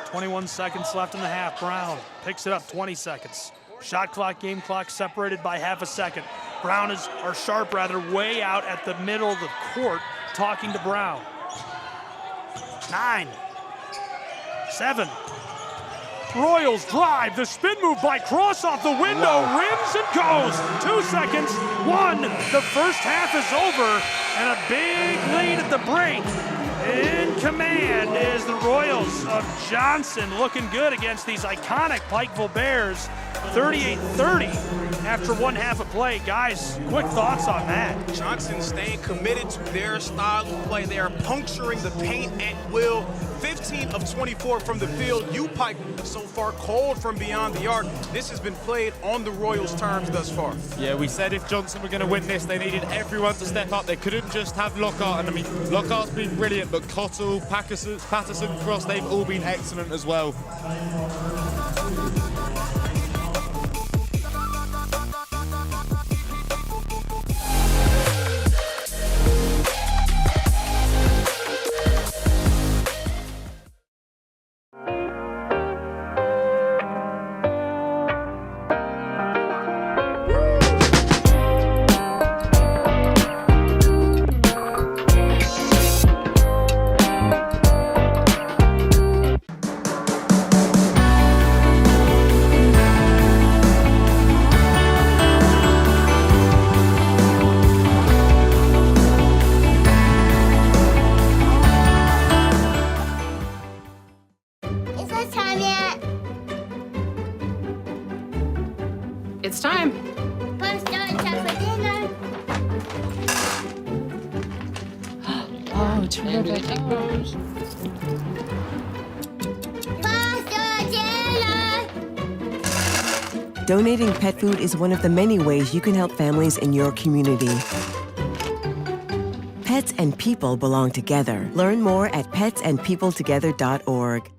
21 seconds left in the half. Brown picks it up, 20 seconds. Shot clock, game clock separated by half a second. Brown is, or Sharp rather, way out at the middle of the court talking to Brown. 9, 7. Royals drive, the spin move by Cross off the window, rims and goes. 2 seconds, 1. The first half is over, and a big lead at the break. In command is the Royals of Johnson, looking good against these iconic Pikeville Bears. 38-30 after one half of play. Guys, quick thoughts on that. Johnson staying committed to their style of play. They are puncturing the paint at will. 15 of 24 from the field. U-Pike so far cold from beyond the arc. This has been played on the Royals' terms thus far. Yeah, we said if Johnson were going to win this, they needed everyone to step up. They couldn't just have Lockhart. And I mean, Lockhart's been brilliant, but Cottle Pikeville, Patterson Cross, they've all been excellent as well. It's time. Oh, terrific. Donating pet food is one of the many ways you can help families in your community. Pets and people belong together. Learn more at petsandpeopletogether.org.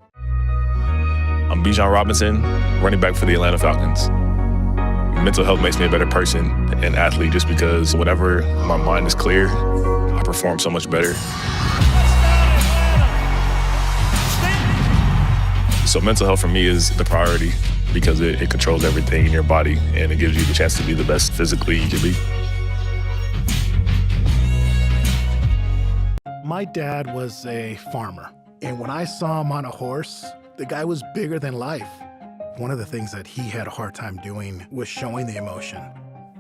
I'm Bijan Robinson, running back for the Atlanta Falcons. Mental health makes me a better person and athlete just because whenever my mind is clear, I perform so much better. So mental health for me is the priority because it controls everything in your body and it gives you the chance to be the best physically you can be. My dad was a farmer, and when I saw him on a horse, the guy was bigger than life. One of the things that he had a hard time doing was showing the emotion.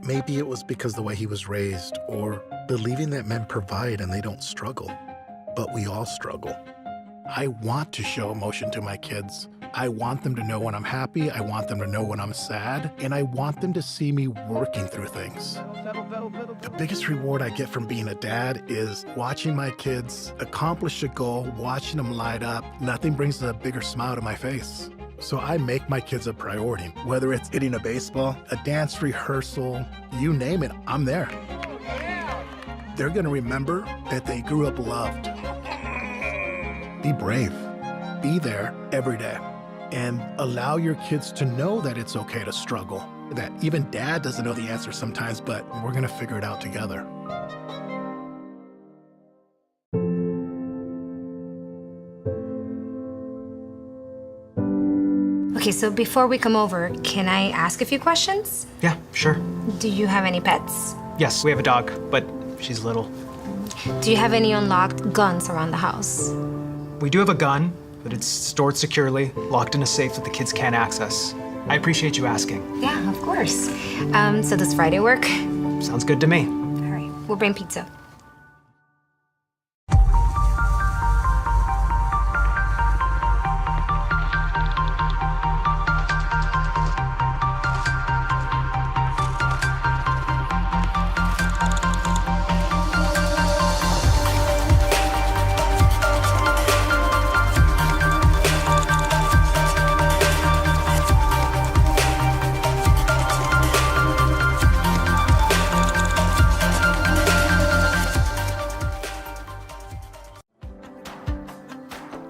Maybe it was because the way he was raised or believing that men provide and they don't struggle. But we all struggle. I want to show emotion to my kids. I want them to know when I'm happy. I want them to know when I'm sad. And I want them to see me working through things. The biggest reward I get from being a dad is watching my kids accomplish a goal, watching them light up. Nothing brings a bigger smile to my face. So I make my kids a priority. Whether it's hitting a baseball, a dance rehearsal, you name it, I'm there. They're gonna remember that they grew up loved. Be brave. Be there every day. And allow your kids to know that it's okay to struggle. That even dad doesn't know the answer sometimes, but we're gonna figure it out together. Okay, so before we come over, can I ask a few questions? Yeah, sure. Do you have any pets? Yes, we have a dog, but she's little. Do you have any unlocked guns around the house? We do have a gun, but it's stored securely, locked in a safe that the kids can't access. I appreciate you asking. Yeah, of course. So does Friday work? Sounds good to me. All right, we'll bring pizza.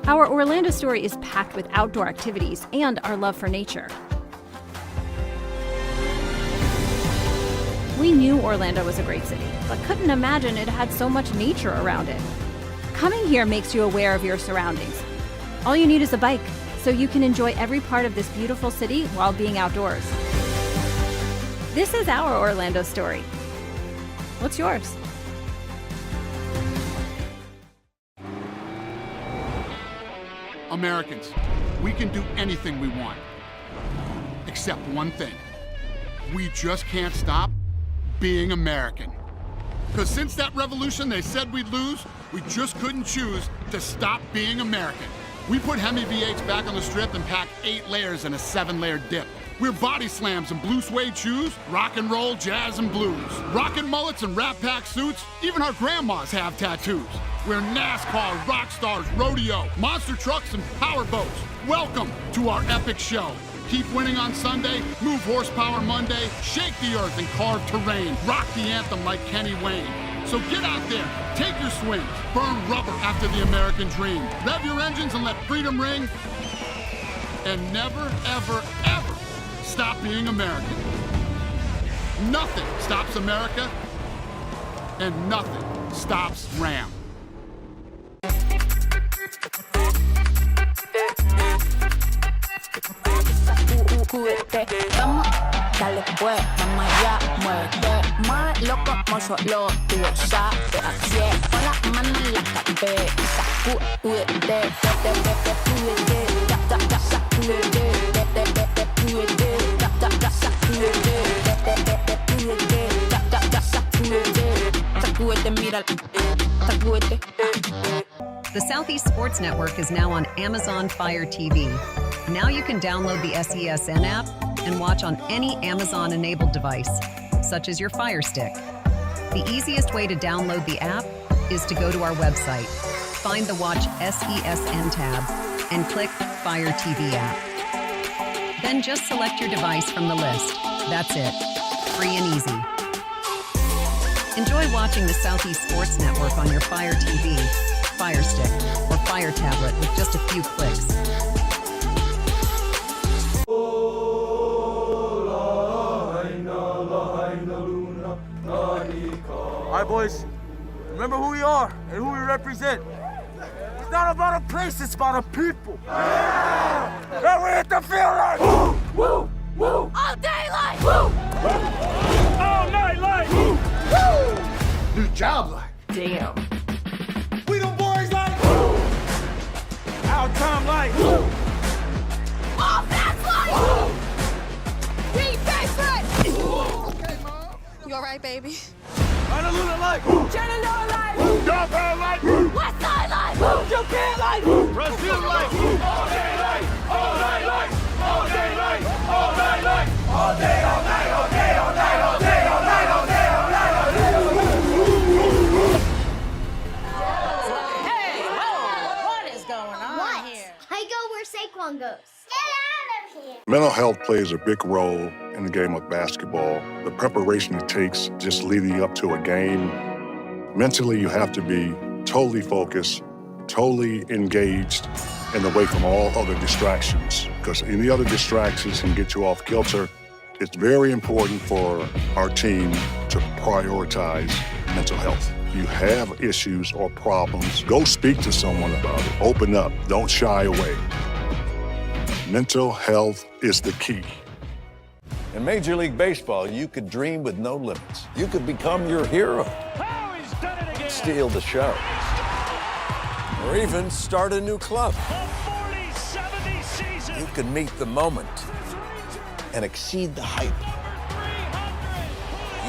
Our Orlando story is packed with outdoor activities and our love for nature. We knew Orlando was a great city, but couldn't imagine it had so much nature around it. Coming here makes you aware of your surroundings. All you need is a bike, so you can enjoy every part of this beautiful city while being outdoors. This is our Orlando story. What's yours? Americans, we can do anything we want, except one thing. We just can't stop being American. Because since that revolution they said we'd lose, we just couldn't choose to stop being American. We put Hemi V8s back on the strip and packed 8 layers in a 7-layer dip. We're body slams and blue suede shoes, rock and roll, jazz and blues. Rockin' mullets and Rat Pack suits, even our grandmas have tattoos. We're NASCAR, rock stars, rodeo, monster trucks, and power boats. Welcome to our epic show. Keep winning on Sunday, move horsepower Monday, shake the earth and carve terrain, rock the anthem like Kenny Wayne. So get out there, take your swings, burn rubber after the American dream. Rev your engines and let freedom ring. And never, ever, ever stop being American. Nothing stops America, and nothing stops Ram. Vamos, dale pues, vamos allá, muévete más loco como solo tú sabes. Así es, pon la mano en la cabeza, sacúdete, The Southeast Sports Network is now on Amazon Fire TV. Now you can download the SESN app and watch on any Amazon-enabled device, such as your Fire Stick. The easiest way to download the app is to go to our website, find the Watch SESN tab, and click Fire TV app. Then just select your device from the list. That's it. Free and easy. Enjoy watching the Southeast Sports Network on your Fire TV, Fire Stick, or Fire tablet with just a few clicks. All right, boys, remember who we are and who we represent. It's not about a place, it's about a people. Yeah! And we hit the field like woo, woo, woo. All day like woo, all night like woo, woo. New job like damn. We the boys like woo. Our time like woo. All that's like woo. Defense like woo. Okay, Mom. You all right, baby? Honolulu like woo. Chattanooga like woo. Downtown like woo. West Side like woo. Japan like woo. Brazil like woo. All day like, all night like, all day like, all night like, all day, all night, all day, all night, all day, all night, all day, all night, all day, all night. Hey, whoa, what is going on here? I go where Saquon goes. Get out of here! Mental health plays a big role in the game of basketball. The preparation it takes just leading up to a game. Mentally, you have to be totally focused, totally engaged, and away from all other distractions. Because any other distractions can get you off kilter. It's very important for our team to prioritize mental health. If you have issues or problems, go speak to someone about it. Open up, don't shy away. Mental health is the key. In Major League Baseball, you could dream with no limits. You could become your hero. Steal the show. Or even start a new club. You can meet the moment and exceed the hype.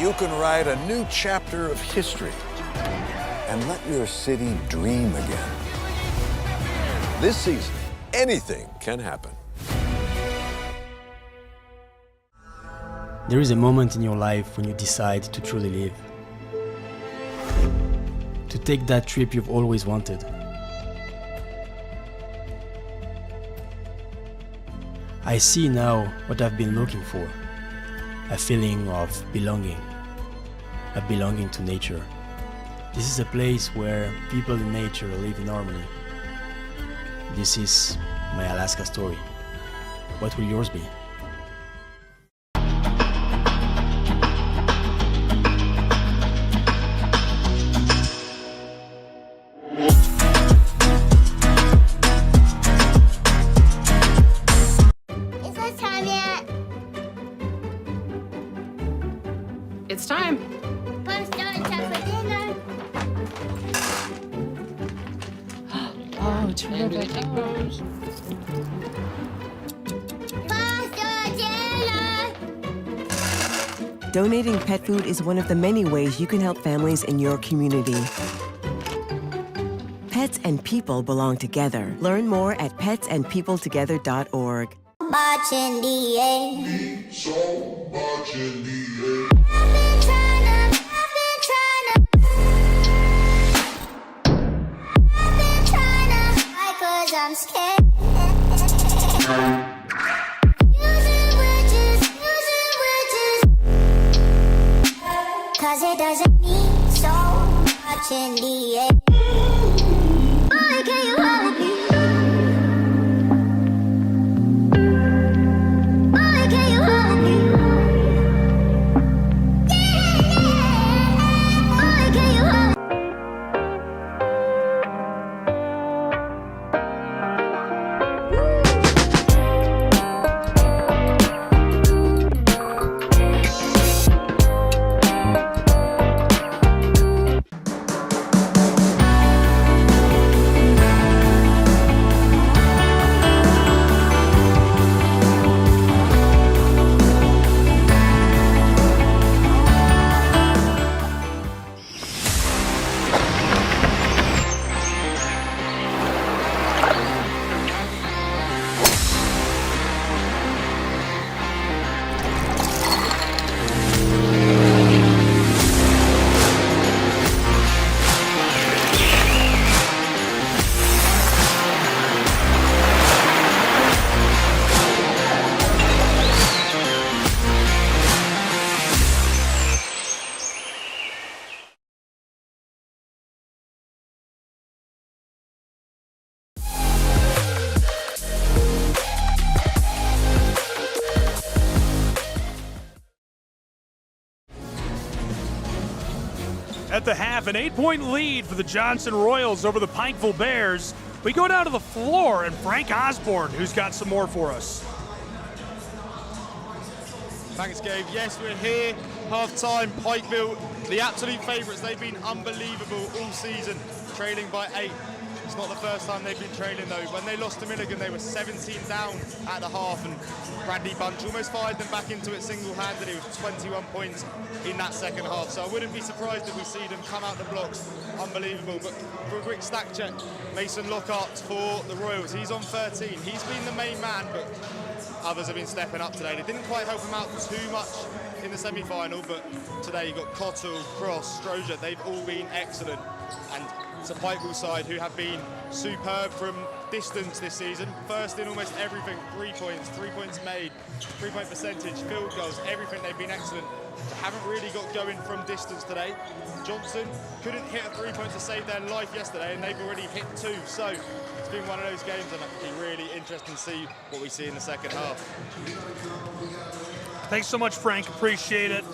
You can write a new chapter of history and let your city dream again. This season, anything can happen. There is a moment in your life when you decide to truly live. To take that trip you've always wanted. I see now what I've been looking for. A feeling of belonging. A belonging to nature. This is a place where people and nature live in harmony. This is my Alaska story. What will yours be? It's time. Oh, terrific. Donating pet food is one of the many ways you can help families in your community. Pets and people belong together. Learn more at petsandpeopletogether.org. Much in the air. So much in the air. I'm scared. Cause it doesn't mean so watching the Boy, can you hold me? Boy, can you hold me? Boy, can you hold me? At the half, an 8-point lead for the Johnson Royals over the Pikeville Bears. We go down to the floor, and Frank Osborne, who's got some more for us. Thanks, Gabe. Yes, we're here. Half-time, Pikeville, the absolute favourites. They've been unbelievable all season, trailing by 8. It's not the first time they've been trailing, though. When they lost to Milligan, they were 17 down at the half, and Bradley Bunch almost fired them back into it single-handedly with 21 points in that second half. So I wouldn't be surprised if we see them come out the blocks. Unbelievable. But for a quick stack check, Mason Lockhart for the Royals. He's on 13. He's been the main man, but others have been stepping up today. They didn't quite help him out too much in the semi-final, but today you got Cottle, Cross, Stroger. They've all been excellent. And it's a Pikeville side who have been superb from distance this season. First in almost everything, 3 points, 3 points made, 3-point percentage, field goals, everything. They've been excellent. They haven't really got going from distance today. Johnson couldn't hit a 3-point to save their life yesterday, and they've already hit 2. So it's been one of those games, and it'll be really interesting to see what we see in the second half. Thanks so much, Frank. Appreciate it.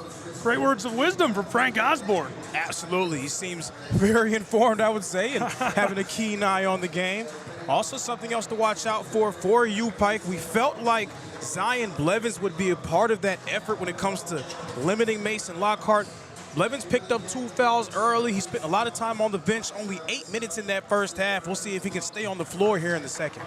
Great words of wisdom from Frank Osborne. Absolutely. He seems very informed, I would say, and having a keen eye on the game. Also, something else to watch out for you, Pike. We felt like Zion Blevins would be a part of that effort when it comes to limiting Mason Lockhart. Blevins picked up 2 fouls early. He spent a lot of time on the bench, only 8 minutes in that first half. We'll see if he can stay on the floor here in the second.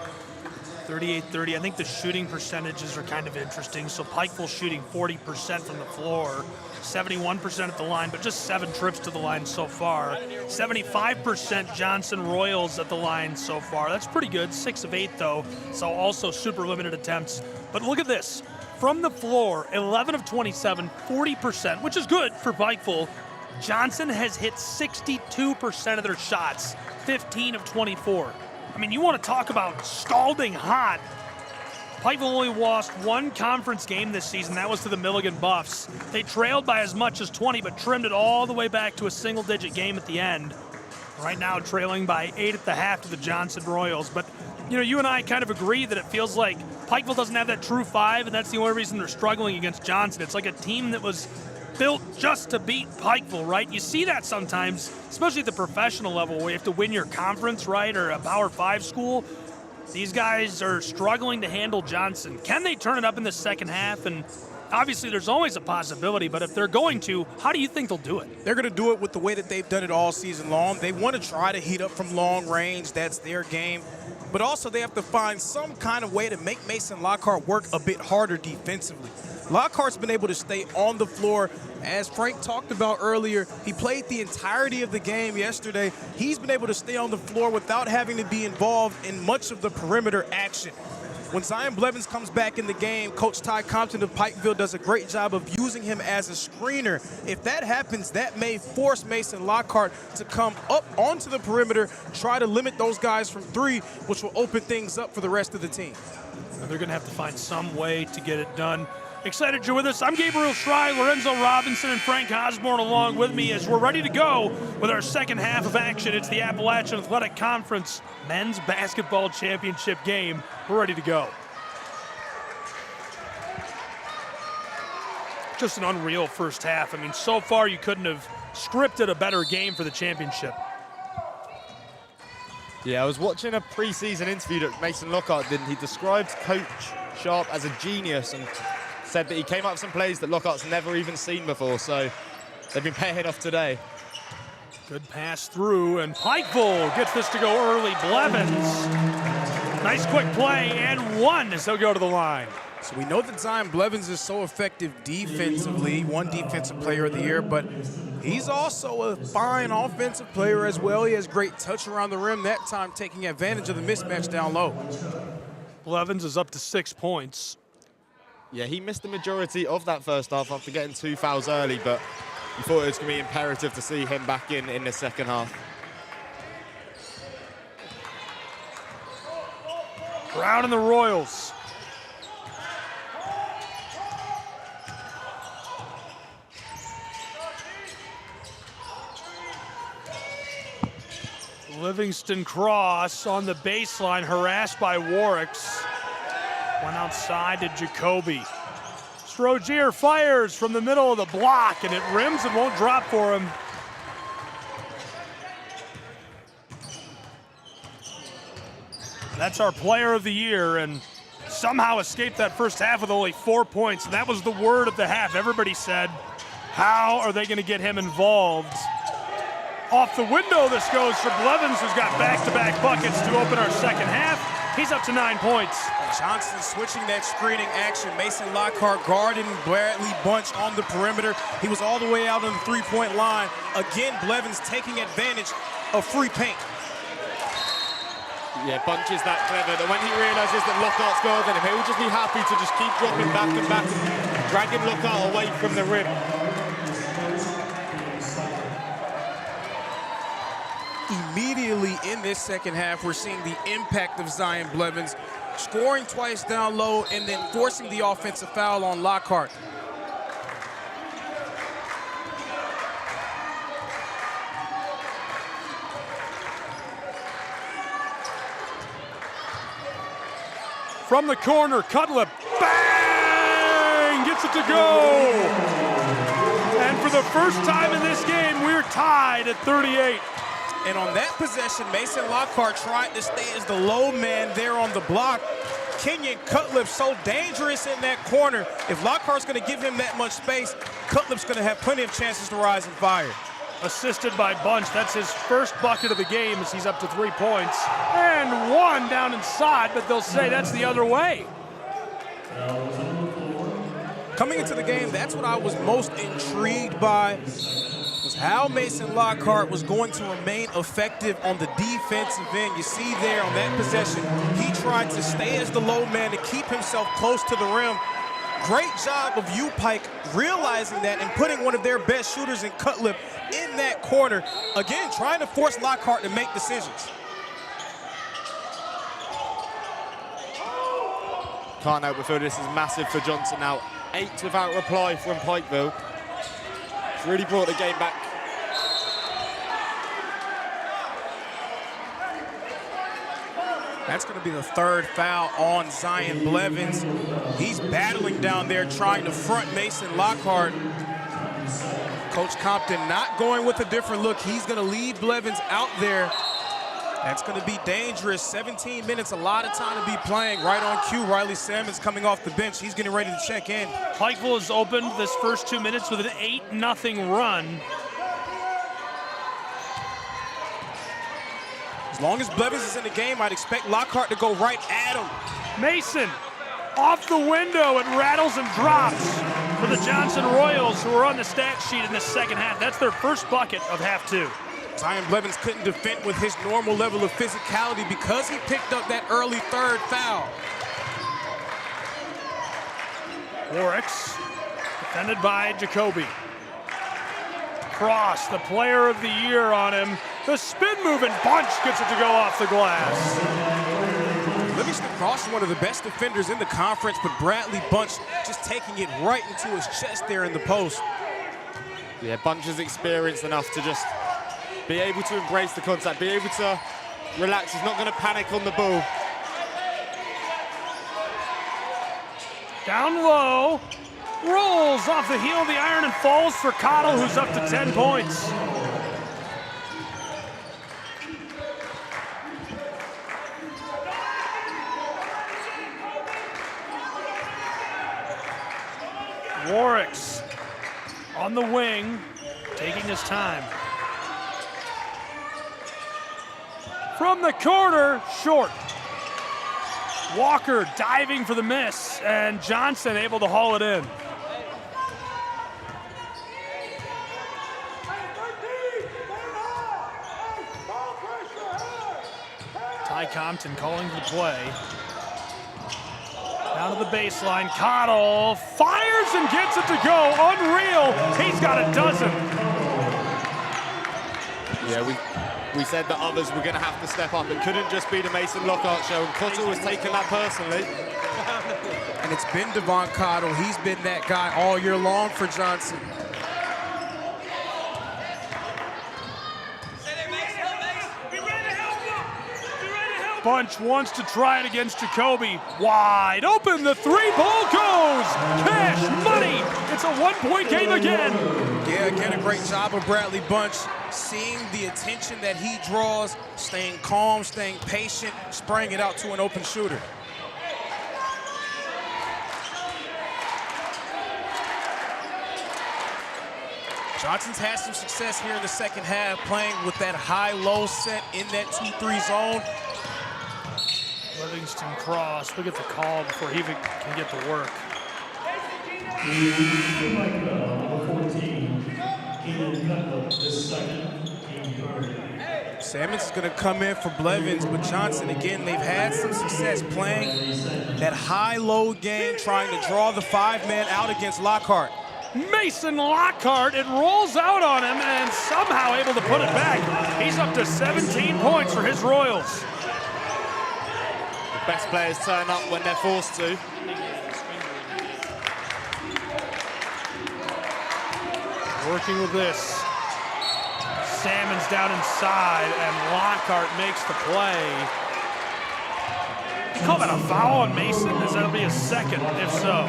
38-30. I think the shooting percentages are kind of interesting. So Pikeville shooting 40% from the floor, 71% at the line, but just 7 trips to the line so far. 75% Johnson Royals at the line so far. That's pretty good. 6 of 8 though, so also super limited attempts. But look at this. From the floor, 11 of 27, 40%, which is good for Pikeville. Johnson has hit 62% of their shots, 15 of 24. I mean, you want to talk about scalding hot. Pikeville only lost 1 conference game this season. That was to the Milligan Buffs. They trailed by as much as 20, but trimmed it all the way back to a single-digit game at the end. Right now, trailing by 8 at the half to the Johnson Royals. But, you know, you and I kind of agree that it feels like Pikeville doesn't have that true 5, and that's the only reason they're struggling against Johnson. It's like a team that was built just to beat Pikeville, right? You see that sometimes, especially at the professional level where you have to win your conference, right, or a Power 5 school. These guys are struggling to handle Johnson. Can they turn it up in the second half? And obviously there's always a possibility, but if they're going to, how do you think they'll do it? They're going to do it with the way that they've done it all season long. They want to try to heat up from long range. That's their game. But also they have to find some kind of way to make Mason Lockhart work a bit harder defensively. Lockhart's been able to stay on the floor. As Frank talked about earlier, he played the entirety of the game yesterday. He's been able to stay on the floor without having to be involved in much of the perimeter action. When Zion Blevins comes back in the game, Coach Ty Compton of Pikeville does a great job of using him as a screener. If that happens, that may force Mason Lockhart to come up onto the perimeter, try to limit those guys from 3, which will open things up for the rest of the team. They're going to have to find some way to get it done. Excited you're with us. I'm Gabriel Schrei, Lorenzo Robinson, and Frank Osborne along with me as we're ready to go with our second half of action. It's the Appalachian Athletic Conference Men's Basketball Championship game. We're ready to go. Just an unreal first half. I mean, so far you couldn't have scripted a better game for the championship. Yeah, I was watching a preseason interview that Mason Lockhart did, and he described Coach Sharp as a genius and said that he came up with some plays that Lockhart's never even seen before, so they've been paying off today. Good pass through, and Pikeville gets this to go early. Blevins, nice quick play, and one as they'll go to the line. So we know that Zion Blevins is so effective defensively, one defensive player of the year, but he's also a fine offensive player as well. He has great touch around the rim, that time taking advantage of the mismatch down low. Blevins is up to 6 points. Yeah, he missed the majority of that first half after getting 2 fouls early, but we thought it was going to be imperative to see him back in the second half. Brown and the Royals. Livingston cross on the baseline, harassed by Warwicks. Went outside to Jacoby. Strogier fires from the middle of the block, and it rims and won't drop for him. That's our player of the year, and somehow escaped that first half with only 4 points. And that was the word of the half. Everybody said, how are they going to get him involved? Off the window this goes for Blevins, who's got back-to-back buckets to open our second half. He's up to 9 points. Johnson switching that screening action. Mason Lockhart guarding Bradley Bunch on the perimeter. He was all the way out on the three-point line. Again, Blevins taking advantage of free paint. Yeah, Bunch is that clever that when he realizes that Lockhart's guarding him, he'll just be happy to just keep dropping back and back, dragging Lockhart away from the rim. Immediately in this second half, we're seeing the impact of Zion Blevins, scoring twice down low and then forcing the offensive foul on Lockhart. From the corner, Cutlip, bang! Gets it to go! And for the first time in this game, we're tied at 38. And on that possession, Mason Lockhart tried to stay as the low man there on the block. Kenyon Cutlip so dangerous in that corner. If Lockhart's going to give him that much space, Cutlip's going to have plenty of chances to rise and fire. Assisted by Bunch. That's his first bucket of the game as he's up to 3 points. And one down inside, but they'll say that's the other way. Coming into the game, that's what I was most intrigued by, was how Mason Lockhart was going to remain effective on the defensive end. You see there on that possession, he tried to stay as the low man to keep himself close to the rim. Great job of U-Pike realizing that and putting one of their best shooters in Cutlip in that corner. Again, trying to force Lockhart to make decisions. Can't help but feel this is massive for Johnson now. 8 without reply from Pikeville. It's really brought the game back. That's going to be the third foul on Zion Blevins. He's battling down there trying to front Mason Lockhart. Coach Compton not going with a different look. He's going to leave Blevins out there. That's going to be dangerous. 17 minutes, a lot of time to be playing. Right on cue, Riley Salmons coming off the bench. He's getting ready to check in. Pikeville has opened this first 2 minutes with an 8-0 run. As long as Blevins is in the game, I'd expect Lockhart to go right at him. Mason off the window. It rattles and drops for the Johnson Royals, who are on the stat sheet in the second half. That's their first bucket of half two. Zion Blevins couldn't defend with his normal level of physicality because he picked up that early third foul. Warwicks defended by Jacoby. Cross, the player of the year on him. The spin move and Bunch gets it to go off the glass. Livingston Cross is one of the best defenders in the conference, but Bradley Bunch just taking it right into his chest there in the post. Yeah, Bunch is experienced enough to just be able to embrace the contact, be able to relax. He's not going to panic on the ball. Down low, rolls off the heel of the iron and falls for Cottle, who's up to 10 points. Warwick's on the wing, taking his time. From the corner, short. Walker diving for the miss, and Johnson able to haul it in. Ty Compton calling the play. Down to the baseline, Cottle fires and gets it to go. Unreal, he's got a dozen. Yeah, we said that others were going to have to step up. It couldn't just be the Mason Lockhart show, and Cottle was taking that personally. And it's been Devon Cottle. He's been that guy all year long for Johnson. Bunch wants to try it against Jacoby. Wide open, the three ball goes. Cash money. It's a 1-point game again. Yeah, again, a great job of Bradley Bunch, seeing the attention that he draws, staying calm, staying patient, spraying it out to an open shooter. Johnson's had some success here in the second half, playing with that high-low set in that 2-3 zone. Livingston Cross, we'll get the call before he even can get to work. Sammons is going to come in for Blevins, but Johnson, again, they've had some success playing that high-low game, trying to draw the 5-man out against Lockhart. Mason Lockhart, it rolls out on him and somehow able to put it back. He's up to 17 points for his Royals. The best players turn up when they're forced to. Working with this. Salmon's down inside, and Lockhart makes the play. You call that a foul on Mason? Is that'll be a second, if so.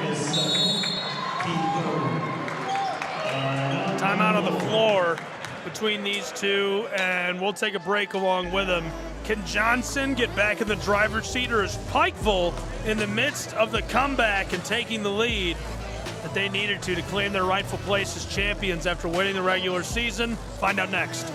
Timeout on the floor between these two, and we'll take a break along with them. Can Johnson get back in the driver's seat, or is Pikeville in the midst of the comeback and taking the lead that they needed to claim their rightful place as champions after winning the regular season? Find out next.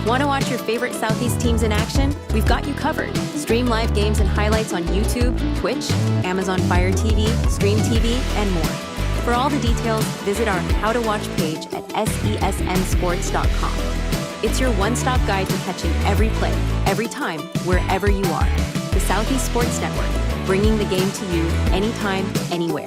Want to watch your favorite Southeast teams in action? We've got you covered. Stream live games and highlights on YouTube, Twitch, Amazon Fire TV, Stream TV, and more. For all the details, visit our How to Watch page at sesnsports.com. It's your one-stop guide to catching every play, every time, wherever you are. The Southeast Sports Network, bringing the game to you anytime, anywhere.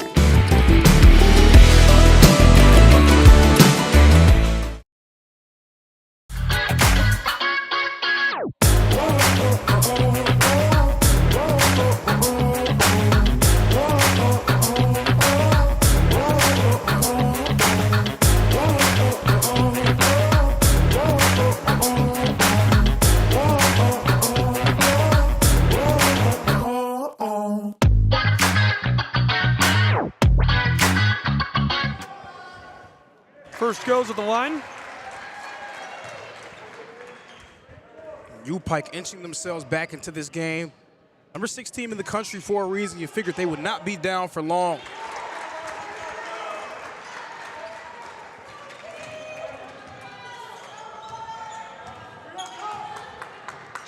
First goes at the line. U-Pike inching themselves back into this game. Number 6 team in the country for a reason. You figured they would not be down for long.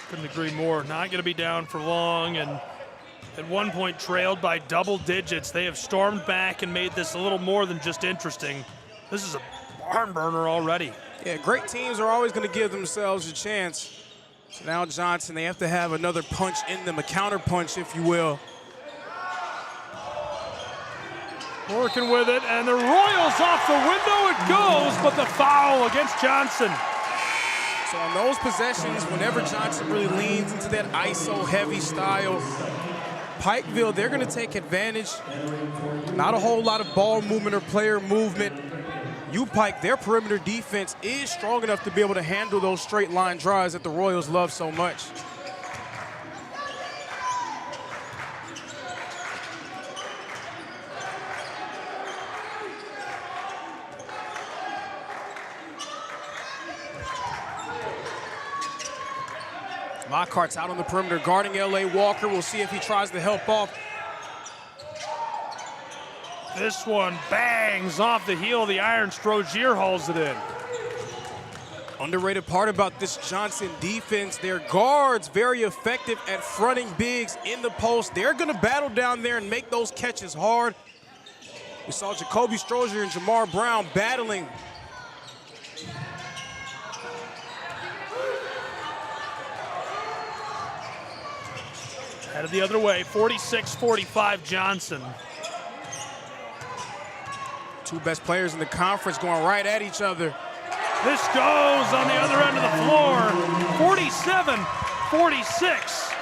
Couldn't agree more. Not going to be down for long, and at one point trailed by double digits. They have stormed back and made this a little more than just interesting. This is a barn burner already. Yeah, great teams are always going to give themselves a chance. So now Johnson, they have to have another punch in them, a counter punch, if you will. Working with it, and the Royals off the window it goes, but the foul against Johnson. So on those possessions, whenever Johnson really leans into that ISO-heavy style, Pikeville, they're going to take advantage. Not a whole lot of ball movement or player movement. Pike, their perimeter defense is strong enough to be able to handle those straight line drives that the Royals love so much. Lockhart's out on the perimeter guarding L.A. Walker. We'll see if he tries to help off. This one bangs off the heel of the iron. Strozier hauls it in. Underrated part about this Johnson defense, their guards very effective at fronting bigs in the post. They're going to battle down there and make those catches hard. We saw Jacoby Strozier and Jamar Brown battling. Headed the other way, 46-45 Johnson. Two best players in the conference going right at each other. This goes on the other end of the floor, 47-46.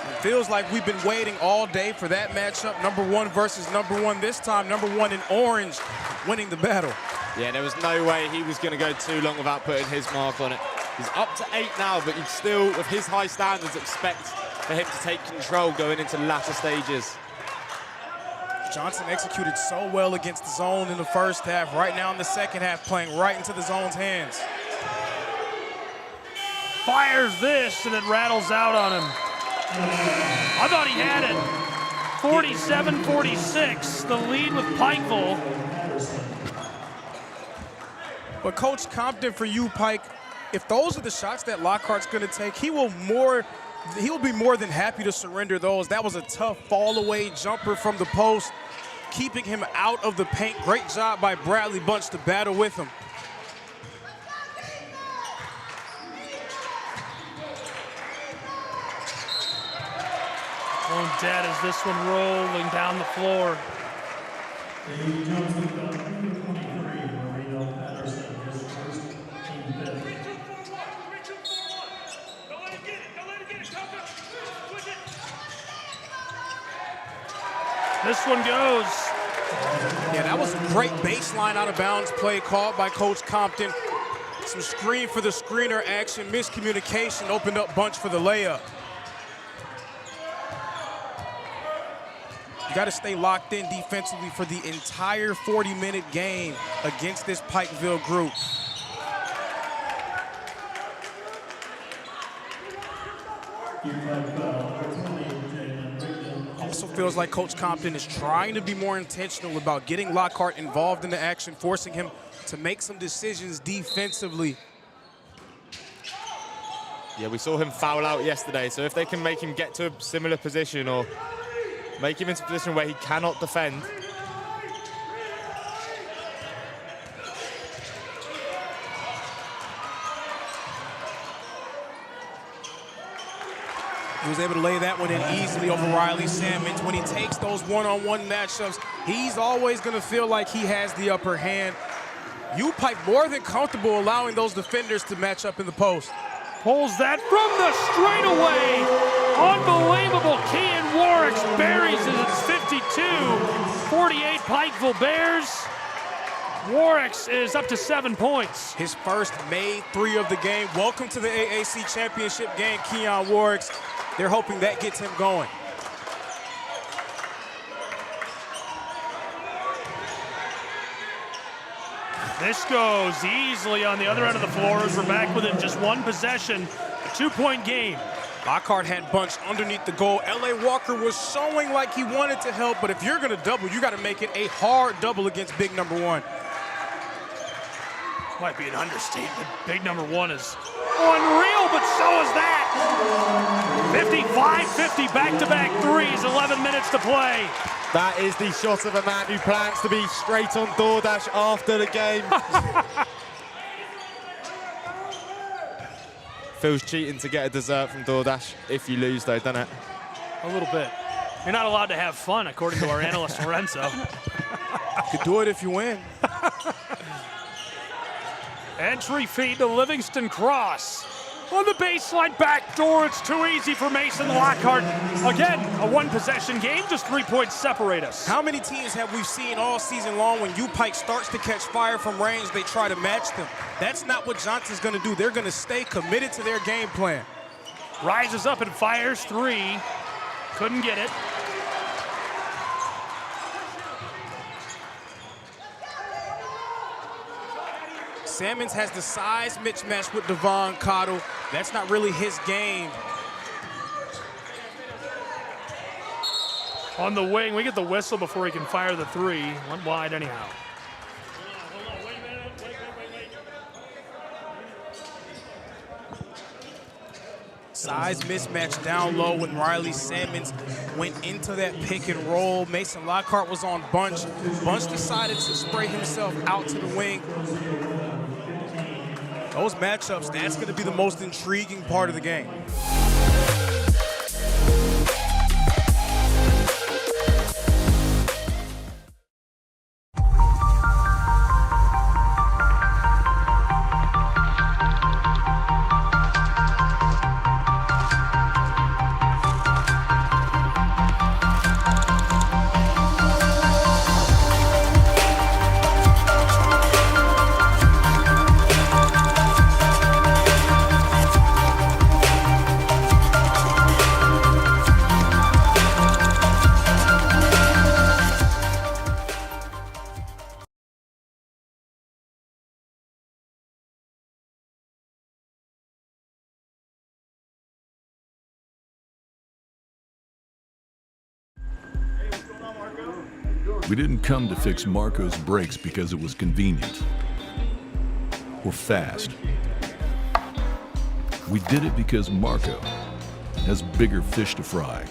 It feels like we've been waiting all day for that matchup. Number one versus number one. This time, number one in orange winning the battle. Yeah, there was no way he was going to go too long without putting his mark on it. He's up to 8 now, but you'd still, with his high standards, expect for him to take control going into latter stages. Johnson executed so well against the zone in the first half. Right now in the second half, playing right into the zone's hands. Fires this, and it rattles out on him. I thought he had it. 47-46, the lead with Pikeville. But Coach Compton, for you, Pike, if those are the shots that Lockhart's going to take, he will be more than happy to surrender those. That was a tough fall-away jumper from the post, keeping him out of the paint. Great job by Bradley Bunch to battle with him. Going dead as this one rolling down the floor. This one goes. Yeah, that was a great baseline out of bounds play called by Coach Compton. Some screen for the screener action, miscommunication opened up Bunch for the layup. You got to stay locked in defensively for the entire 40-minute game against this Pikeville group. Also feels like Coach Compton is trying to be more intentional about getting Lockhart involved in the action, forcing him to make some decisions defensively. Yeah, we saw him foul out yesterday, so if they can make him get to a similar position or make him into a position where he cannot defend. He was able to lay that one in easily over Riley Salmons. When he takes those one-on-one matchups, he's always going to feel like he has the upper hand. Pike more than comfortable allowing those defenders to match up in the post. Pulls that from the straightaway. Unbelievable. Kean Warwick buries it. It's 52-48 Pikeville Bears. Warwick is up to 7 points. His first made 3 of the game. Welcome to the AAC championship game, Keon Warwick. They're hoping that gets him going. This goes easily on the other end of the floor as we're back within just one possession. A 2-point game. Lockhart had Bunch underneath the goal. L.A. Walker was showing like he wanted to help, but if you're going to double, you got to make it a hard double against big number one. Might be an understatement. Big number one is unreal, but so is that. 55-50 back-to-back threes, 11 minutes to play. That is the shot of a man who plans to be straight on DoorDash after the game. Feels cheating to get a dessert from DoorDash if you lose, though, doesn't it? A little bit. You're not allowed to have fun, according to our analyst, Lorenzo. You could do it if you win. Entry feed to Livingston Cross. On the baseline, backdoor, it's too easy for Mason Lockhart. Again, a one-possession game, just 3 points separate us. How many teams have we seen all season long when U-Pike starts to catch fire from range, they try to match them? That's not what Johnson's gonna do. They're gonna stay committed to their game plan. Rises up and fires three. Couldn't get it. Salmons has the size mismatch with Devon Cottle. That's not really his game. On the wing, we get the whistle before he can fire the three. Went wide anyhow. Size mismatch down low when Riley Salmons went into that pick and roll. Mason Lockhart was on Bunch. Bunch decided to spray himself out to the wing. Those matchups, that's going to be the most intriguing part of the game. We didn't come to fix Marco's brakes because it was convenient or fast. We did it because Marco has bigger fish to fry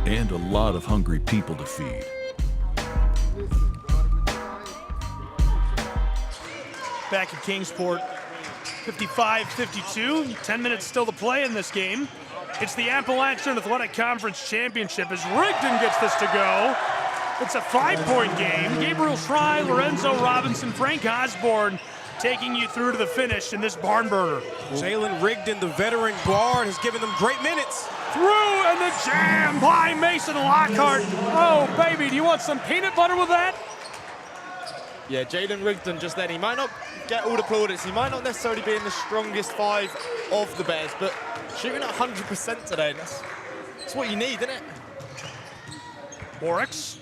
and a lot of hungry people to feed. Back at Kingsport, 55-52, 10 minutes still to play in this game. It's the Appalachian Athletic Conference Championship as Rigdon gets this to go. It's a 5-point game. Gabriel Fry, Lorenzo Robinson, Frank Osborne taking you through to the finish in this barn burner. Jalen Rigdon, the veteran guard, has given them great minutes. Through and the jam by Mason Lockhart. Oh, baby, do you want some peanut butter with that? Yeah, Jalen Rigdon just then, he might not get all the plaudits, he might not necessarily be in the strongest five of the Bears, but shooting at 100% today, that's what you need, isn't it? Oryx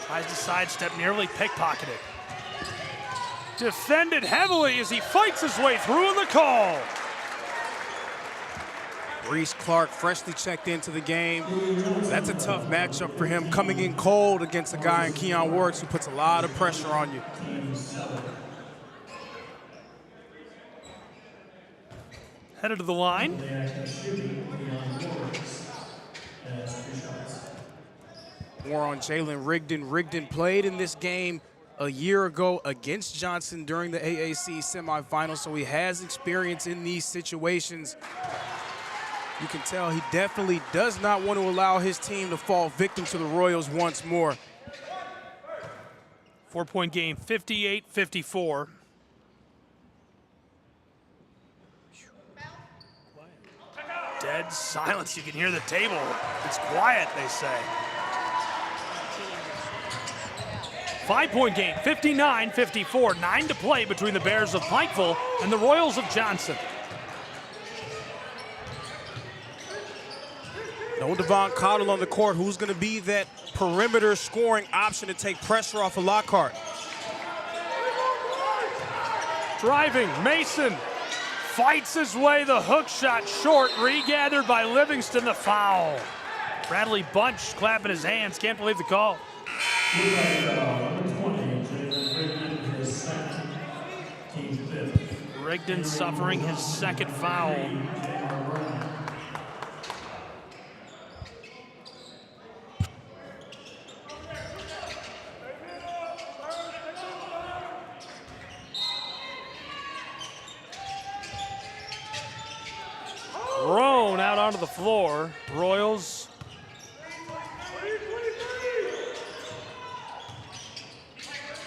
tries to sidestep, nearly pickpocketed. Defended heavily as he fights his way through in the call. Reese Clark freshly checked into the game. That's a tough matchup for him, coming in cold against a guy in Keon Oryx who puts a lot of pressure on you. Headed to the line. More on Jalen Rigdon. Rigdon played in this game a year ago against Johnson during the AAC semifinals, so he has experience in these situations. You can tell he definitely does not want to allow his team to fall victim to the Royals once more. 4-point game, 58-54. Dead silence. You can hear the table. It's quiet, they say. 5-point game, 59-54. 9 to play between the Bears of Pikeville and the Royals of Johnson. No Devon Cottle on the court. Who's going to be that perimeter scoring option to take pressure off of Lockhart? Driving, Mason fights his way, the hook shot short, regathered by Livingston, the foul. Bradley Bunch clapping his hands, can't believe the call. Rigdon suffering his second foul. Thrown out onto the floor. Royals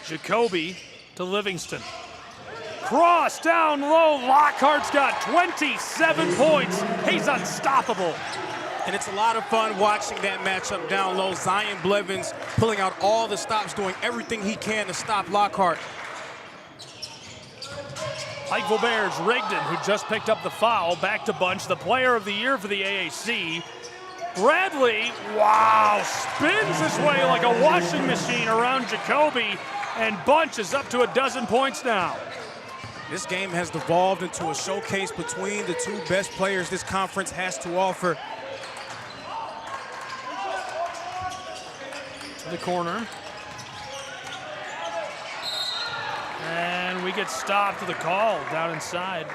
Jacoby to Livingston. Cross down low. Lockhart's got 27 points. He's unstoppable. And it's a lot of fun watching that matchup down low. Zion Blevins pulling out all the stops, doing everything he can to stop Lockhart. Pikeville Bears, Rigdon, who just picked up the foul, back to Bunch, the player of the year for the AAC. Bradley, wow, spins his way like a washing machine around Jacoby, and Bunch is up to 12 points now. This game has devolved into a showcase between the two best players this conference has to offer. To the corner. And we get stopped with a call down inside.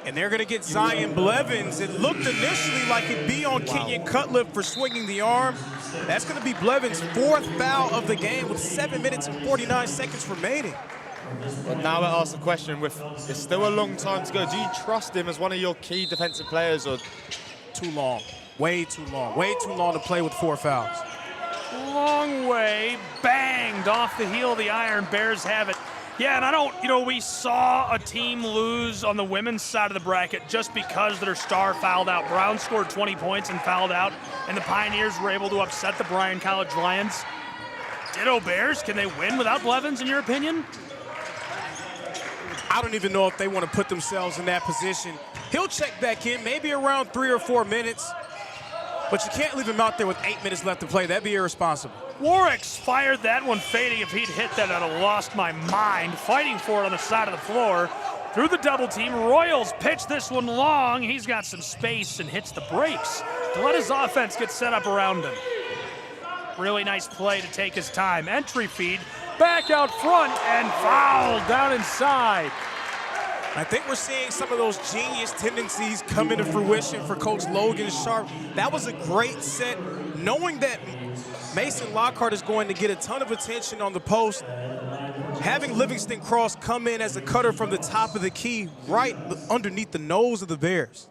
And they're going to get Zion Blevins. It looked initially like it'd be on Kenyon Cutlip for swinging the arm. That's going to be Blevins' 4th foul of the game with 7 minutes and 49 seconds remaining. Well, now I ask the question, it's still a long time to go. Do you trust him as one of your key defensive players, or too long? Way too long. Way too long to play with 4 fouls. Long way, banged off the heel of the iron. Bears have it. Yeah, and I don't, we saw a team lose on the women's side of the bracket just because their star fouled out. Brown scored 20 points and fouled out, and the Pioneers were able to upset the Bryan College Lions. Ditto Bears, can they win without Blevins, in your opinion? I don't even know if they want to put themselves in that position. He'll check back in, maybe around 3 or 4 minutes. But you can't leave him out there with 8 minutes left to play. That'd be irresponsible. Warwick's fired that one fading. If he'd hit that, I'd have lost my mind. Fighting for it on the side of the floor. Through the double team, Royals pitch this one long. He's got some space and hits the brakes to let his offense get set up around him. Really nice play to take his time. Entry feed, back out front, and foul down inside. I think we're seeing some of those genius tendencies come into fruition for Coach Logan Sharp. That was a great set, knowing that Mason Lockhart is going to get a ton of attention on the post. Having Livingston Cross come in as a cutter from the top of the key, right underneath the nose of the Bears.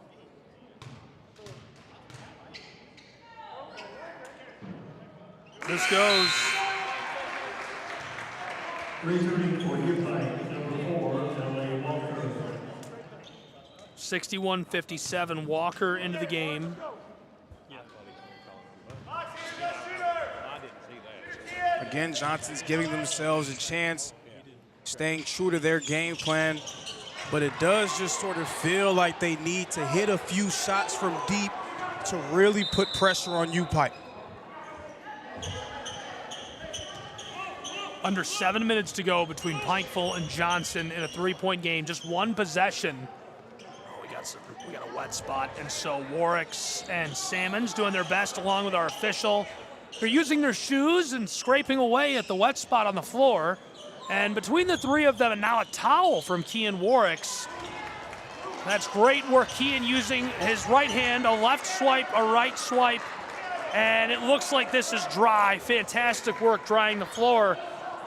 This goes. Returning for Utah, number 4, LA Walker. 61-57, Walker into the game. Again, Johnson's giving themselves a chance, staying true to their game plan, but it does just sort of feel like they need to hit a few shots from deep to really put pressure on U-Pike. Under 7 minutes to go between Pikeville and Johnson in a 3-point game. Just one possession. We got a wet spot, and so Warwick's and Salmon's doing their best along with our official. They're using their shoes and scraping away at the wet spot on the floor. And between the three of them, and now a towel from Kean Warwick's. That's great work. Kean using his right hand, a left swipe, a right swipe, and it looks like this is dry. Fantastic work drying the floor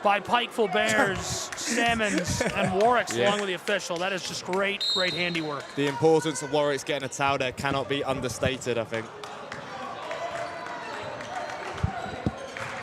by Pikeville Bears, Salmons, and Warwick's along with the official. That is just great, great handiwork. The importance of Warwick's getting a towel there cannot be understated, I think.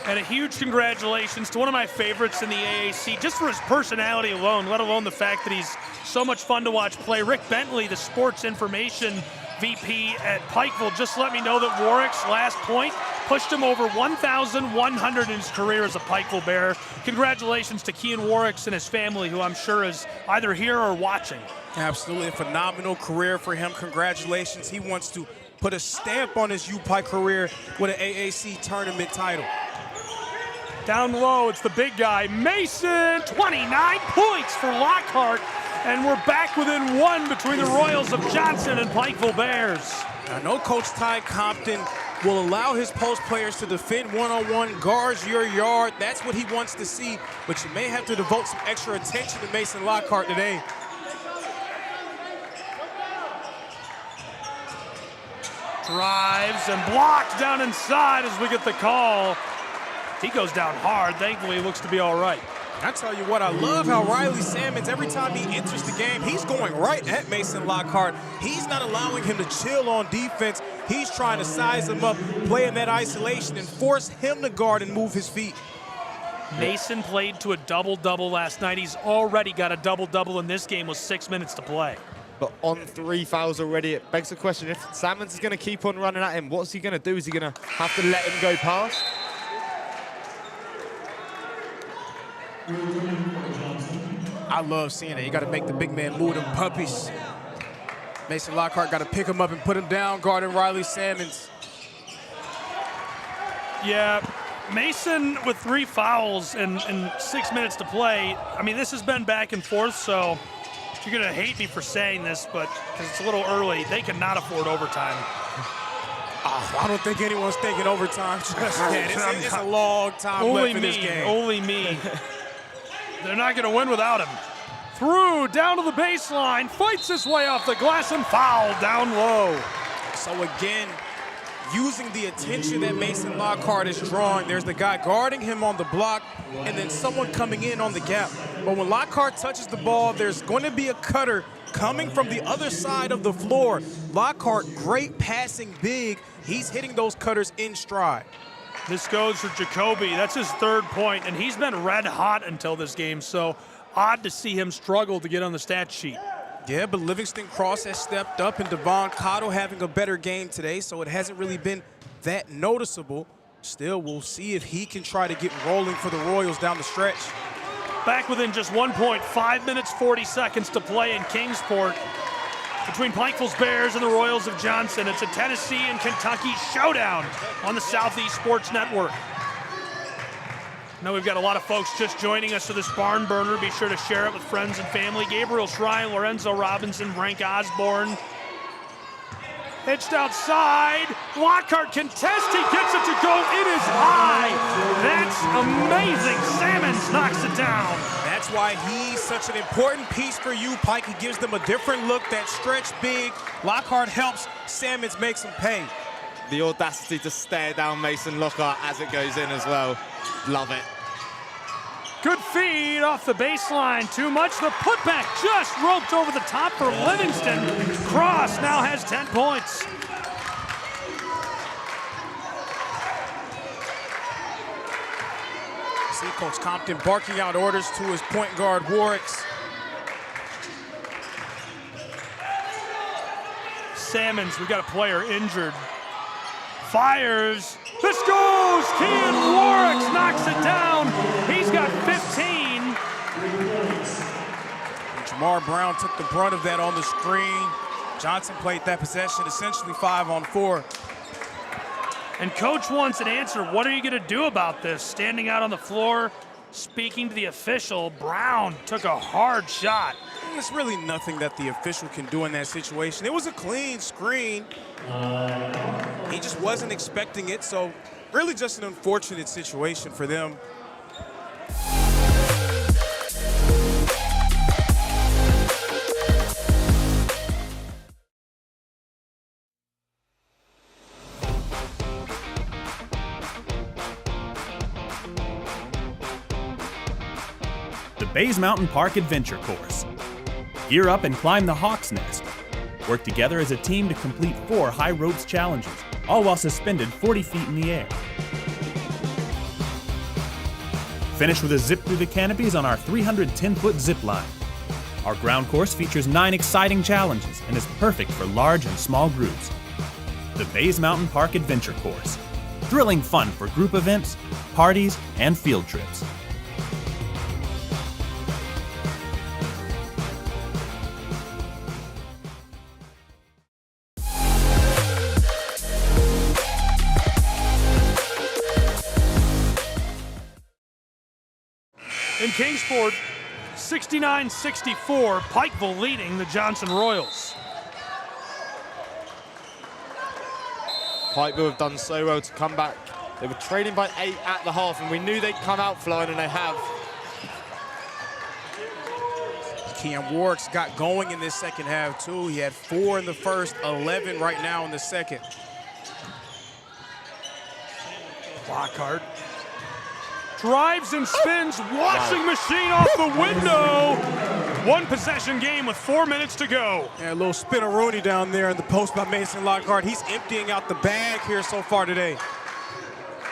And a huge congratulations to one of my favorites in the AAC, just for his personality alone, let alone the fact that he's so much fun to watch play. Rick Bentley, the sports information VP at Pikeville, just let me know that Warwick's last point pushed him over 1,100 in his career as a Pikeville Bear. Congratulations to Kean Warwick's and his family, who I'm sure is either here or watching. Absolutely, a phenomenal career for him. Congratulations. He wants to put a stamp on his U-Pike career with an AAC tournament title. Down low, it's the big guy, Mason, 29 points for Lockhart, and we're back within one between the Royals of Johnson and Pikeville Bears. I know Coach Ty Compton will allow his post players to defend one-on-one, guards your yard. That's what he wants to see, but you may have to devote some extra attention to Mason Lockhart today. Drives and blocked down inside as we get the call. He goes down hard. Thankfully, he looks to be all right. I tell you what, I love how Riley Salmons, every time he enters the game, he's going right at Mason Lockhart. He's not allowing him to chill on defense. He's trying to size him up, play in that isolation, and force him to guard and move his feet. Mason played to a double-double last night. He's already got a double-double in this game with 6 minutes to play. But on 3 fouls already, it begs the question, if Salmons is going to keep on running at him, what's he going to do? Is he going to have to let him go past? I love seeing it. You got to make the big man move them puppies. Mason Lockhart got to pick him up and put him down, guarding Riley Salmons. Yeah, Mason with 3 fouls and 6 minutes to play. I mean, this has been back and forth, so you're going to hate me for saying this, but because it's a little early, they cannot afford overtime. I don't think anyone's thinking overtime just yet. It's a long time left in this game. Only me. They're not going to win without him. Through, down to the baseline, fights his way off the glass and foul down low. So again, using the attention that Mason Lockhart is drawing, there's the guy guarding him on the block and then someone coming in on the gap. But when Lockhart touches the ball, there's going to be a cutter coming from the other side of the floor. Lockhart, great passing big. He's hitting those cutters in stride. This goes for Jacoby. That's his 3rd point, and he's been red hot until this game, so odd to see him struggle to get on the stat sheet. Yeah, but Livingston Cross has stepped up, and Devon Cottle having a better game today, so it hasn't really been that noticeable. Still, we'll see if he can try to get rolling for the Royals down the stretch. Back within just 1 point, 5 minutes, 40 seconds to play in Kingsport. Between Pikeville's Bears and the Royals of Johnson, it's a Tennessee and Kentucky showdown on the Southeast Sports Network. Now we've got a lot of folks just joining us for this barn burner. Be sure to share it with friends and family. Gabriel Shrine, Lorenzo Robinson, Frank Osborne. Pitched outside. Lockhart contests. He gets it to go. It is high. That's amazing. Salmons knocks it down. That's why he's such an important piece for you, Pike. He gives them a different look, that stretch big. Lockhart helps. Salmons makes him pay. The audacity to stare down Mason Lockhart as it goes in as well. Love it. Good feed off the baseline. Too much. The putback just roped over the top for Livingston. Cross now has 10 points. See Coach Compton barking out orders to his point guard, Warwicks. Salmons, we got a player injured. Fires. This goes. Kean Warwicks knocks it down. He's got 15. Jamar Brown took the brunt of that on the screen. Johnson played that possession essentially 5-on-4. And coach wants an answer. What are you going to do about this? Standing out on the floor, speaking to the official, Brown took a hard shot. There's really nothing that the official can do in that situation. It was a clean screen. He just wasn't expecting it, so really just an unfortunate situation for them. The Bays Mountain Park Adventure Course. Gear up and climb the Hawk's Nest. Work together as a team to complete 4 high ropes challenges, all while suspended 40 feet in the air. Finish with a zip through the canopies on our 310-foot zip line. Our ground course features 9 exciting challenges and is perfect for large and small groups. The Bays Mountain Park Adventure Course. Thrilling fun for group events, parties, and field trips. In Kingsport, 69-64, Pikeville leading the Johnson Royals. Pikeville have done so well to come back. They were trailing by 8 at the half, and we knew they'd come out flying, and they have. Kean Warwicks got going in this second half, too. He had 4 in the first, 11 right now in the second. Lockhart drives and spins, washing machine off the window. 1 possession game with 4 minutes to go. Yeah, a little spin-a-rooney down there in the post by Mason Lockhart. He's emptying out the bag here so far today.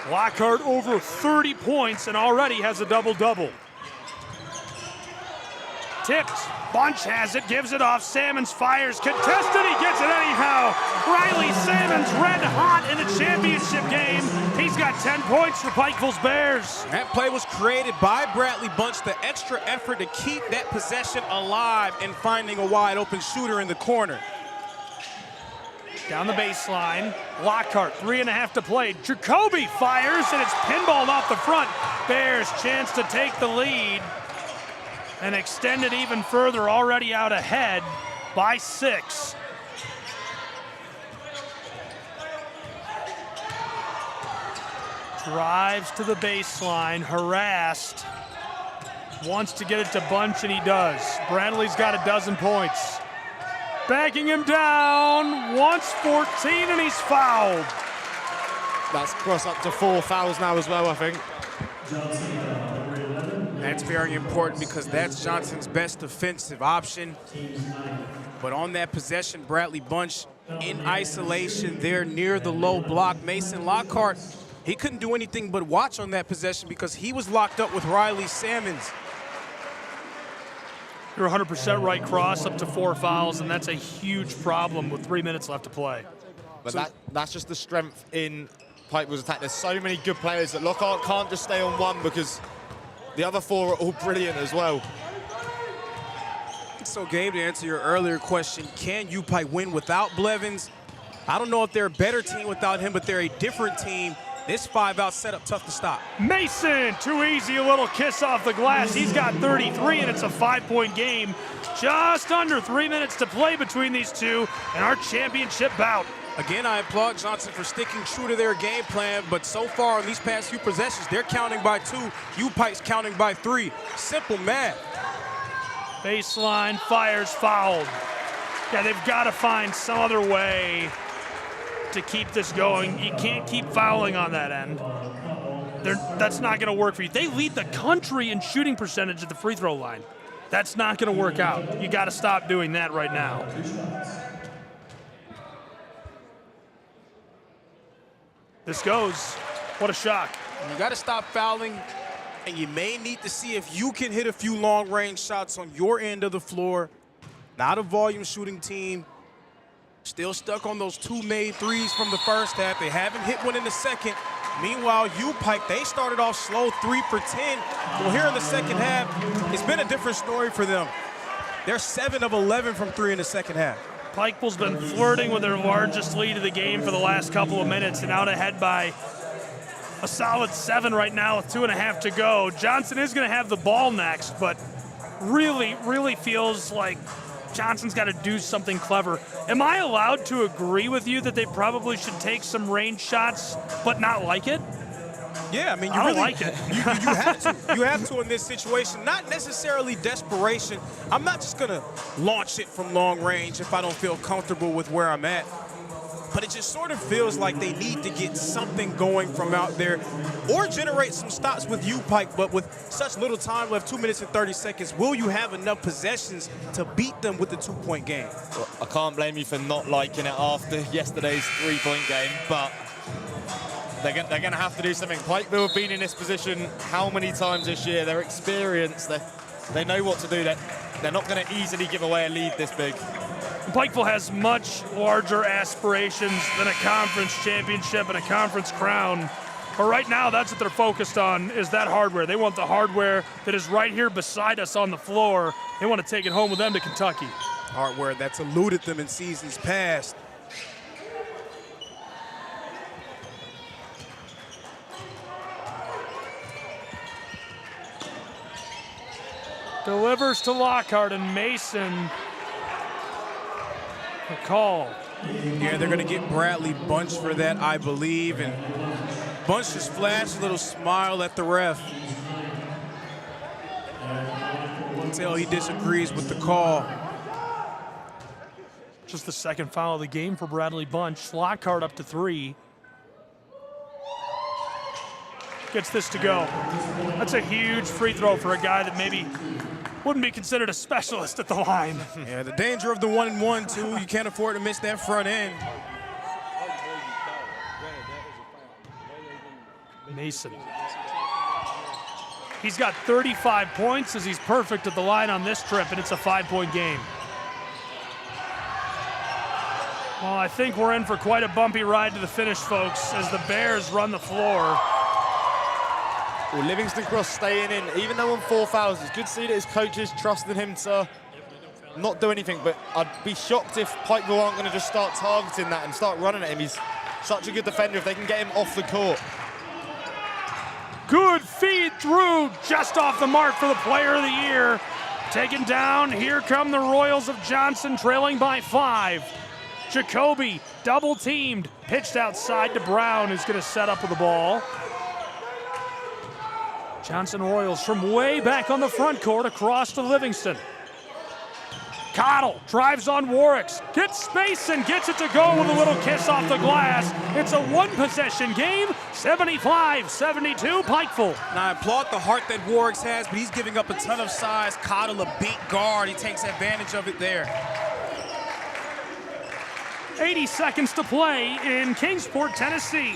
Lockhart over 30 points and already has a double-double. Tipped. Bunch has it, gives it off. Salmons fires, contested, he gets it anyhow. Riley Salmons red hot in the championship game. He's got 10 points for Pikeville's Bears. That play was created by Bradley Bunch, the extra effort to keep that possession alive and finding a wide open shooter in the corner. Down the baseline, Lockhart, 3.5 to play. Jacoby fires, and it's pinballed off the front. Bears chance to take the lead and extend it even further, already out ahead by 6. Drives to the baseline, harassed. Wants to get it to Bunch, and he does. Bradley's got a dozen points. Backing him down, wants 14, and he's fouled. That's crossed up to 4 fouls now as well, I think. That's very important because that's Johnson's best defensive option. But on that possession, Bradley Bunch in isolation there near the low block. Mason Lockhart, he couldn't do anything but watch on that possession because he was locked up with Riley Salmons. You're 100% right, Cross, up to 4 fouls, and that's a huge problem with 3 minutes left to play. But that's just the strength in Pikeville's attack. There's so many good players that Lockhart can't just stay on one because the other 4 are all brilliant as well. So, Gabe, to answer your earlier question, can UPike win without Blevins? I don't know if they're a better team without him, but they're a different team. This 5-out setup, tough to stop. Mason, too easy, a little kiss off the glass. He's got 33, and it's a 5-point game. Just under 3 minutes to play between these two in our championship bout. Again, I applaud Johnson for sticking true to their game plan, but so far in these past few possessions, they're counting by 2. UPike's counting by 3. Simple math. Baseline, fires, fouled. Yeah, they've got to find some other way to keep this going. You can't keep fouling on that end. That's not going to work for you. They lead the country in shooting percentage at the free throw line. That's not going to work out. You got to stop doing that right now. This goes. What a shock. You got to stop fouling, and you may need to see if you can hit a few long-range shots on your end of the floor. Not a volume shooting team. Still stuck on those 2 made threes from the first half. They haven't hit one in the second. Meanwhile, UPike, they started off slow, 3 for 10. Well, here in the second half, it's been a different story for them. They're 7 of 11 from 3 in the second half. Pikeville's been flirting with their largest lead of the game for the last couple of minutes and out ahead by a solid 7 right now with 2.5 to go. Johnson is going to have the ball next, but really feels like Johnson's got to do something clever. Am I allowed to agree with you that they probably should take some range shots but not like it? Yeah, I mean, I don't like it. you have to. You have to in this situation. Not necessarily desperation. I'm not just going to launch it from long range if I don't feel comfortable with where I'm at. But it just sort of feels like they need to get something going from out there or generate some stops with UPike. But with such little time left, 2 minutes and 30 seconds, will you have enough possessions to beat them with the 2-point game? Well, I can't blame you for not liking it after yesterday's 3-point game, but they're going to have to do something. Pikeville have been in this position how many times this year? They're experienced. They know what to do. They're not going to easily give away a lead this big. Pikeville has much larger aspirations than a conference championship and a conference crown. But right now, that's what they're focused on, is that hardware. They want the hardware that is right here beside us on the floor. They want to take it home with them to Kentucky. Hardware that's eluded them in seasons past. Delivers to Lockhart, and Mason. A call. Yeah, they're going to get Bradley Bunch for that, I believe. And Bunch just flashed a little smile at the ref. You can tell he disagrees with the call. Just the second foul of the game for Bradley Bunch. Lockhart up to 3. Gets this to go. That's a huge free throw for a guy that maybe wouldn't be considered a specialist at the line. Yeah, the danger of the 1-and-1, too. You can't afford to miss that front end. Mason. He's got 35 points as he's perfect at the line on this trip, and it's a 5-point game. Well, I think we're in for quite a bumpy ride to the finish, folks, as the Bears run the floor. Well, Livingston Cross staying in, even though on 4 fouls. It's good to see that his coaches trusted him to not do anything, but I'd be shocked if Pikeville aren't going to just start targeting that and start running at him. He's such a good defender if they can get him off the court. Good feed through, just off the mark for the player of the year. Taken down, here come the Royals of Johnson, trailing by 5. Jacoby, double teamed, pitched outside to Brown, who's gonna set up with the ball. Johnson Royals from way back on the front court across to Livingston. Cottle drives on Warwicks, gets space and gets it to go with a little kiss off the glass. It's a one-possession game, 75-72 Pikeville. Now, I applaud the heart that Warwicks has, but he's giving up a ton of size. Cottle, a big guard. He takes advantage of it there. 80 seconds to play in Kingsport, Tennessee.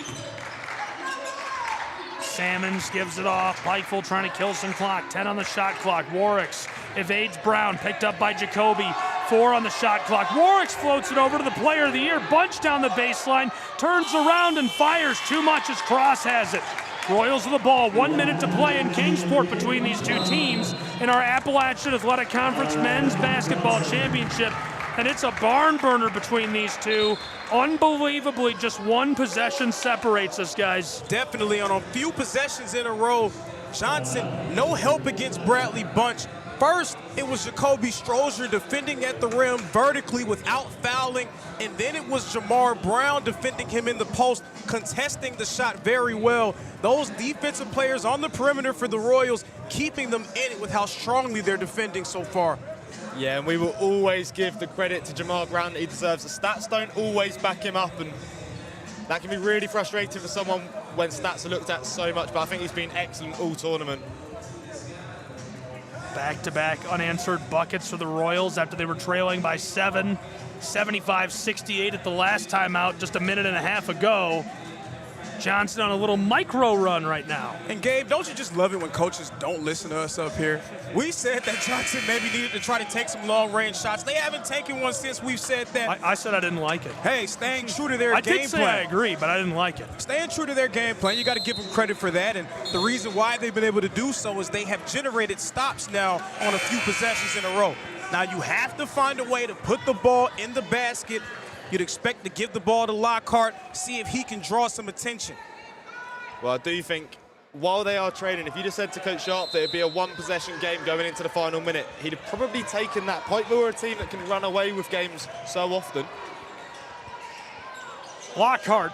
Salmons gives it off. Pikeville trying to kill some clock. 10 on the shot clock. Warwicks evades Brown. Picked up by Jacoby. 4 on the shot clock. Warwicks floats it over to the player of the year. Bunch down the baseline. Turns around and fires too much as Cross has it. Royals with the ball. 1 minute to play in Kingsport between these two teams in our Appalachian Athletic Conference Men's Basketball Championship. And it's a barn burner between these two. Unbelievably, just one possession separates us, guys. Definitely on a few possessions in a row. Johnson, no help against Bradley Bunch. First, it was Jacoby Strozier defending at the rim vertically without fouling, and then it was Jamar Brown defending him in the post, contesting the shot very well. Those defensive players on the perimeter for the Royals, keeping them in it with how strongly they're defending so far. Yeah, and we will always give the credit to Jamar Brown that he deserves. The stats don't always back him up, and that can be really frustrating for someone when stats are looked at so much, but I think he's been excellent all tournament. Back-to-back unanswered buckets for the Royals after they were trailing by 7, 75-68 at the last timeout just a minute and a half ago. Johnson on a little micro run right now. And Gabe, don't you just love it when coaches don't listen to us up here? We said that Johnson maybe needed to try to take some long-range shots. They haven't taken one since we've said that. I said I didn't like it. Hey, staying true to their game plan. I did say I agree, but I didn't like it. Staying true to their game plan, you got to give them credit for that. And the reason why they've been able to do so is they have generated stops now on a few possessions in a row. Now, you have to find a way to put the ball in the basket. You'd expect to give the ball to Lockhart, see if he can draw some attention. Well, I do think while they are training, if you just said to Coach Sharp that it'd be a one-possession game going into the final minute, he'd have probably taken that. Pikeville are a team that can run away with games so often. Lockhart.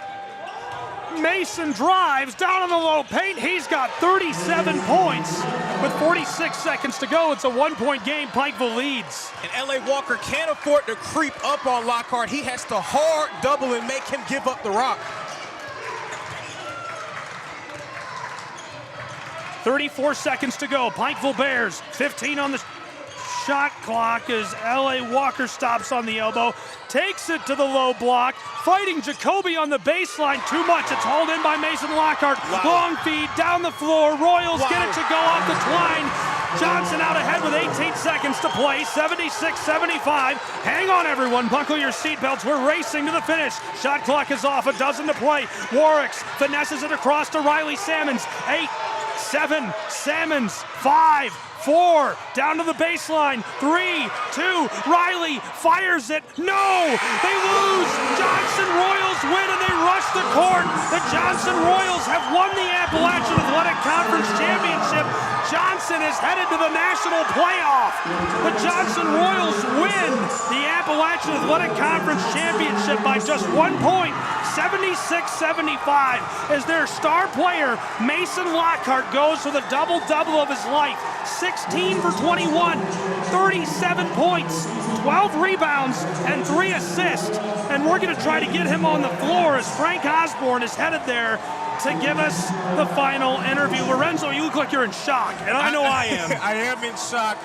Mason drives down on the low paint. He's got 37 points. With 46 seconds to go, it's a one-point game. Pikeville leads. And L.A. Walker can't afford to creep up on Lockhart. He has to hard double and make him give up the rock. 34 seconds to go. Pikeville Bears, 15 on the shot clock as L.A. Walker stops on the elbow, takes it to the low block, fighting Jacoby on the baseline. Too much. It's hauled in by Mason Lockhart. Wow. Long feed down the floor. Royals get it to go off the twine. Johnson out ahead with 18 seconds to play. 76-75. Hang on, everyone. Buckle your seatbelts. We're racing to the finish. Shot clock is off. A dozen to play. Warwicks finesses it across to Riley Salmons. 8, 7, Salmons, 5, 4, down to the baseline, 3, 2, Riley fires it, no! They lose! Johnson Royals win and they rush the court. The Johnson Royals have won the Appalachian Athletic Conference Championship. Johnson is headed to the national playoff. The Johnson Royals win the Appalachian Athletic Conference Championship by just 1 point, 76-75, as their star player, Mason Lockhart, goes for the double-double of his life. 16 for 21, 37 points, 12 rebounds, and 3 assists. And we're going to try to get him on the floor as Frank Osborne is headed there to give us the final interview. Lorenzo, you look like you're in shock, and I know I am. I am in shock.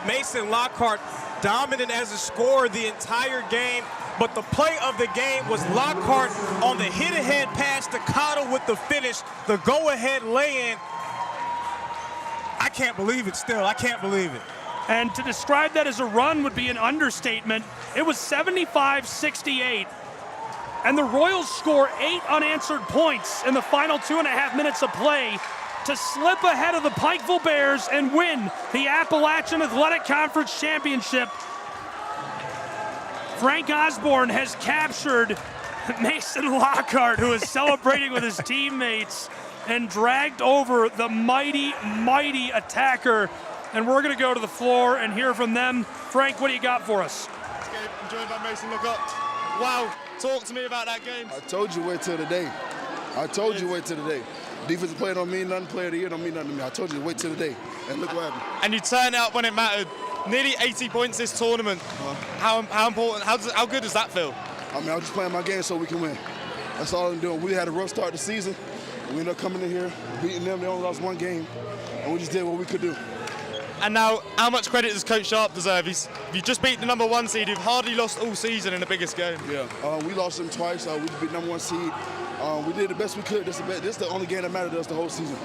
Mason Lockhart dominant as a scorer the entire game, but the play of the game was Lockhart on the hit-ahead pass to staccato with the finish, the go-ahead lay-in. I can't believe it still. I can't believe it. And to describe that as a run would be an understatement. It was 75-68. And the Royals score 8 unanswered points in the final 2.5 minutes of play to slip ahead of the Pikeville Bears and win the Appalachian Athletic Conference Championship. Frank Osborne has captured Mason Lockhart, who is celebrating with his teammates, and dragged over the mighty, mighty attacker. And we're going to go to the floor and hear from them. Frank, what do you got for us? I'm joined by Mason Lockhart. Wow, talk to me about that game. I told you wait till the day. I told you wait till the day. Defensive player don't mean nothing, player of the year don't mean nothing to me. I told you wait till the day, and look what happened. And you turned out when it mattered. Nearly 80 points this tournament. How important, how good does that feel? I mean, I was just playing my game so we can win. That's all I'm doing. We had a rough start to the season. We ended up coming in here, beating them. They only lost 1 game, and we just did what we could do. And now, how much credit does Coach Sharp deserve? You just beat the #1 seed. You've hardly lost all season in the biggest game. Yeah, we lost them twice. We beat #1 seed. We did the best we could. This is the only game that mattered to us the whole season.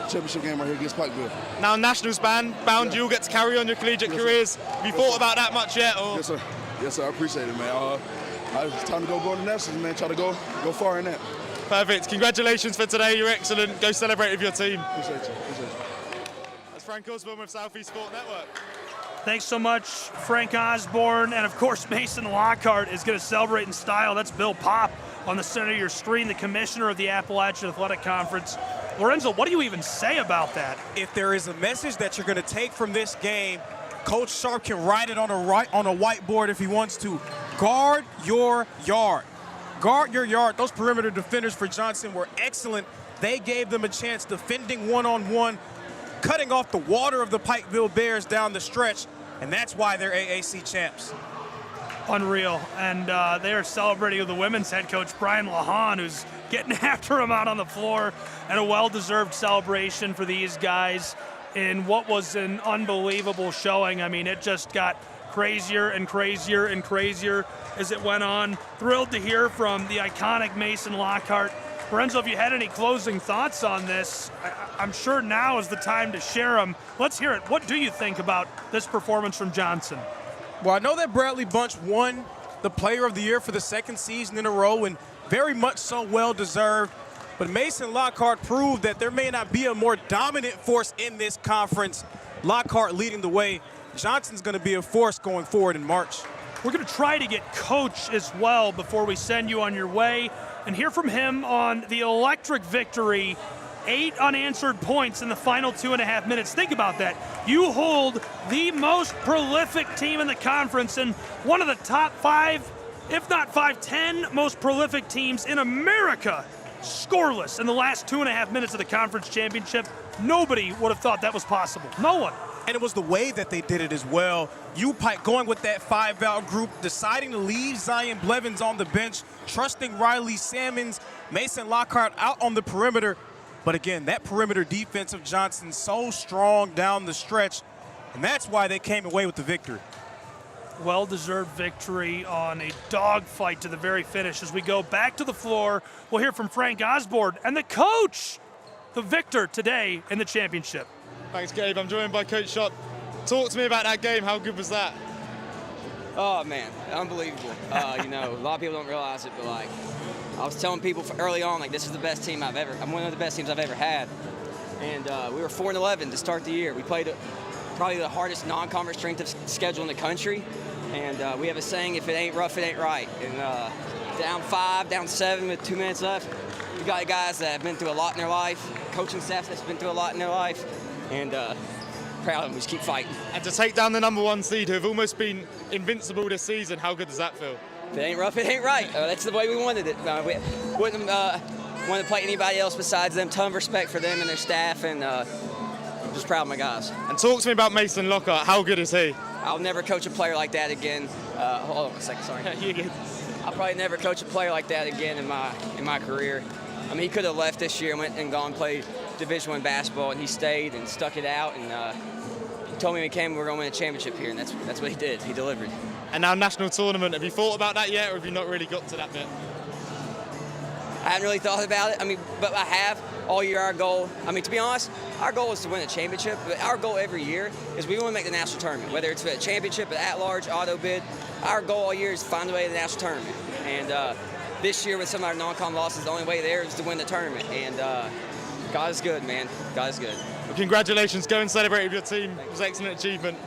Championship game right here against Pikeville. Now, Nationals bound, you'll get to carry on your collegiate careers. Have you thought about that much yet? Or? Yes, sir. Yes, sir. I appreciate it, man. It's time to go to the Nationals, man. Try to go far in that. Perfect. Congratulations for today. You're excellent. Go celebrate with your team. Appreciate you. That's Frank Osborne with Southeast Sport Network. Thanks so much, Frank Osborne. And of course, Mason Lockhart is going to celebrate in style. That's Bill Popp on the center of your screen, the commissioner of the Appalachian Athletic Conference. Lorenzo, what do you even say about that? If there is a message that you're going to take from this game, Coach Sharp can write it on a whiteboard if he wants to. Guard your yard. Guard your yard. Those perimeter defenders for Johnson were excellent. They gave them a chance defending one-on-one, cutting off the water of the Pikeville Bears down the stretch, and that's why they're AAC champs. Unreal. And they are celebrating with the women's head coach, Brian Lahan, who's getting after him out on the floor, and a well-deserved celebration for these guys in what was an unbelievable showing. I mean, it just got crazier and crazier and crazier as it went on. Thrilled to hear from the iconic Mason Lockhart. Lorenzo, if you had any closing thoughts on this, I'm sure now is the time to share them. Let's hear it. What do you think about this performance from Johnson? Well, I know that Bradley Bunch won the Player of the Year for the 2nd season in a row, and very much so well-deserved. But Mason Lockhart proved that there may not be a more dominant force in this conference. Lockhart leading the way. Johnson's going to be a force going forward in March. We're going to try to get Coach as well before we send you on your way and hear from him on the electric victory. 8 unanswered points in the final 2.5 minutes. Think about that. You hold the most prolific team in the conference and one of the top 5, if not 10 most prolific teams in America, scoreless in the last 2.5 minutes of the conference championship. Nobody would have thought that was possible. No one. And it was the way that they did it as well. U-Pike going with that 5-out group, deciding to leave Zion Blevins on the bench, trusting Riley Salmons, Mason Lockhart out on the perimeter. But again, that perimeter defense of Johnson so strong down the stretch, and that's why they came away with the victory. Well-deserved victory on a dogfight to the very finish. As we go back to the floor, we'll hear from Frank Osborne and the coach, the victor today in the championship. Thanks, Gabe. I'm joined by Coach Sharp. Talk to me about that game. How good was that? Oh, man, unbelievable. You know, a lot of people don't realize it, but, like, I was telling people early on, like, this is the best team I'm one of the best teams I've ever had. And we were 4-11 to start the year. We played probably the hardest non-conference strength of schedule in the country. And we have a saying, if it ain't rough, it ain't right. And down 5, down 7 with 2 minutes left, we got guys that have been through a lot in their life, coaching staff that's been through a lot in their life, and proud of them. We just keep fighting. And to take down the #1 seed, who have almost been invincible this season, how good does that feel? If it ain't rough, it ain't right. That's the way we wanted it. We wouldn't want to play anybody else besides them. Ton of respect for them and their staff, and I'm just proud of my guys. And talk to me about Mason Lockhart. How good is he? I'll never coach a player like that again. Hold on a second, sorry. You're good. I'll probably never coach a player like that again in my career. I mean, he could have left this year and went and gone and played Division I basketball, and he stayed and stuck it out. And he told me when he came, we were going to win a championship here, and that's what he did. He delivered. And now national tournament. Have you thought about that yet, or have you not really got to that bit? I hadn't really thought about it. I mean, but I have all year. Our goal, I mean, to be honest, our goal is to win a championship. But our goal every year is we want to make the national tournament, whether it's a championship, an at-large, auto bid. Our goal all year is to find a way to the national tournament. And this year, with some of our non-con losses, the only way there is to win the tournament. And God is good, man. God is good. Well, congratulations. Go and celebrate with your team. It was an excellent achievement.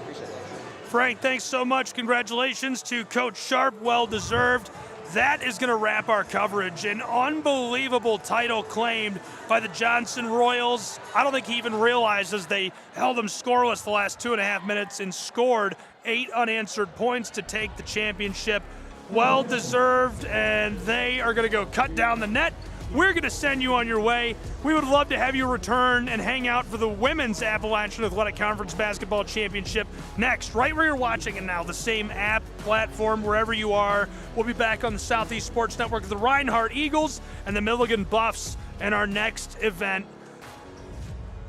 Frank, thanks so much. Congratulations to Coach Sharp. Well deserved. That is going to wrap our coverage. An unbelievable title claimed by the Johnson Royals. I don't think he even realizes they held them scoreless the last 2.5 minutes and scored 8 unanswered points to take the championship. Well deserved, and they are going to go cut down the net. We're going to send you on your way. We would love to have you return and hang out for the Women's Appalachian Athletic Conference Basketball Championship next, right where you're watching it now, the same app, platform, wherever you are. We'll be back on the Southeast Sports Network, the Reinhardt Eagles and the Milligan Buffs, and our next event.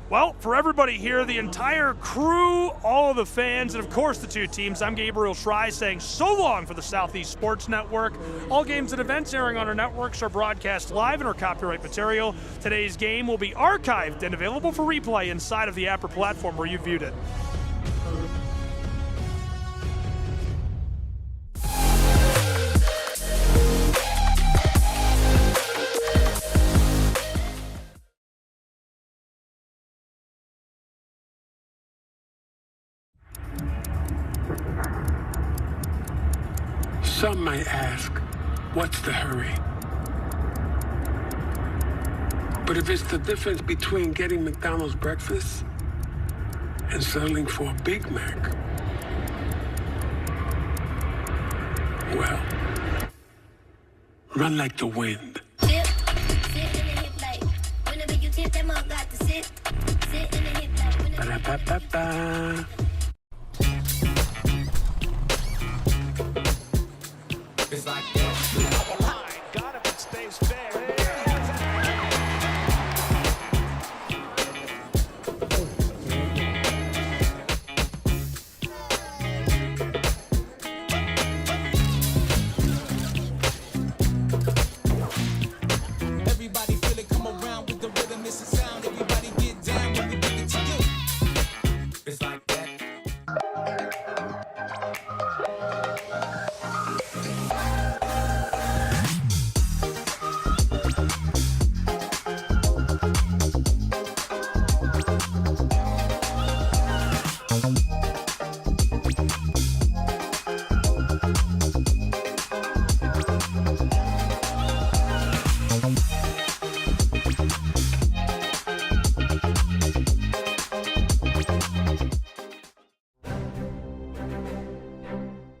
Well, for everybody here, the entire crew, all of the fans, and of course the 2 teams, I'm Gabriel Schrei saying so long for the Southeast Sports Network. All games and events airing on our networks are broadcast live and are copyright material. Today's game will be archived and available for replay inside of the Apper platform where you viewed it. Some might ask, what's the hurry? But if it's the difference between getting McDonald's breakfast and settling for a Big Mac, well, run like the wind. Ba-da-ba-ba-ba. It's like that. Got it, it stays fair. Everybody feel it, come around with the rhythm, it's a sound. Everybody get down when we bring it to you. It's like that.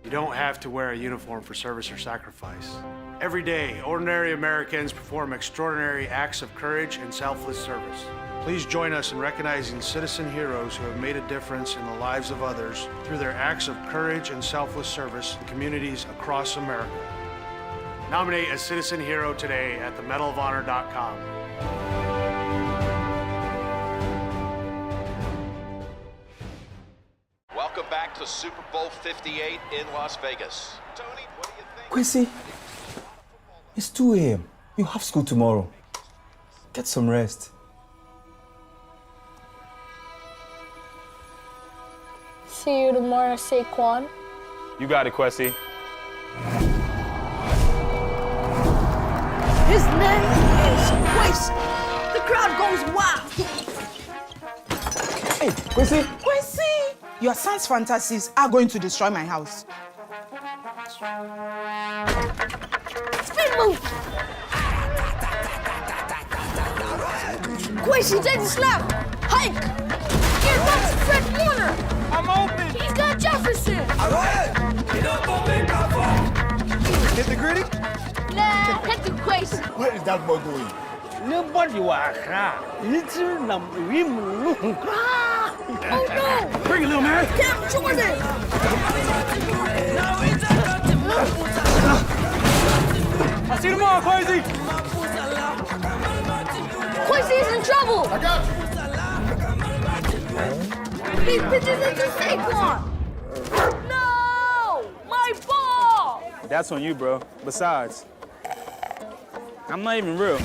You don't have to wear a uniform for service or sacrifice. Every day, ordinary Americans perform extraordinary acts of courage and selfless service. Please join us in recognizing citizen heroes who have made a difference in the lives of others through their acts of courage and selfless service in communities across America. Nominate a citizen hero today at themedalofhonor.com. Welcome back to Super Bowl 58 in Las Vegas. Tony, what do you think? Quincy, it's 2 a.m. You have school tomorrow. Get some rest. See you tomorrow, Saquon. You got it, Quessy. His name is Quincy. The crowd goes wild. Hey, Quincy. Quincy, your son's fantasies are going to destroy my house. Spin move. Quincy, take the snap. Hike. Here comes Fred Warner. I'm open. He's got Jefferson. All right. Hit the gritty? Nah, hit the Quincy. What is that boy doing? Nobody was Oh no! Bring it, little man. Cam Jordan! I'll see you tomorrow, Quincy. Quincy is in trouble! I got you. He pitches into Saquon! No! My ball! That's on you, bro. Besides, I'm not even real.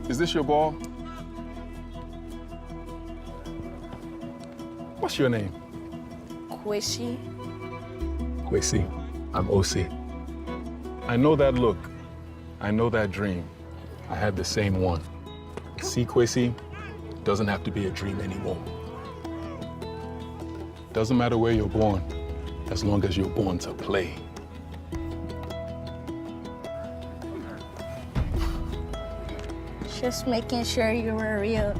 Is this your ball? What's your name? Quishy. Kwesi. I'm OC. I know that look. I know that dream. I had the same one. See, Kwesi, doesn't have to be a dream anymore. Doesn't matter where you're born, as long as you're born to play. Just making sure you were real.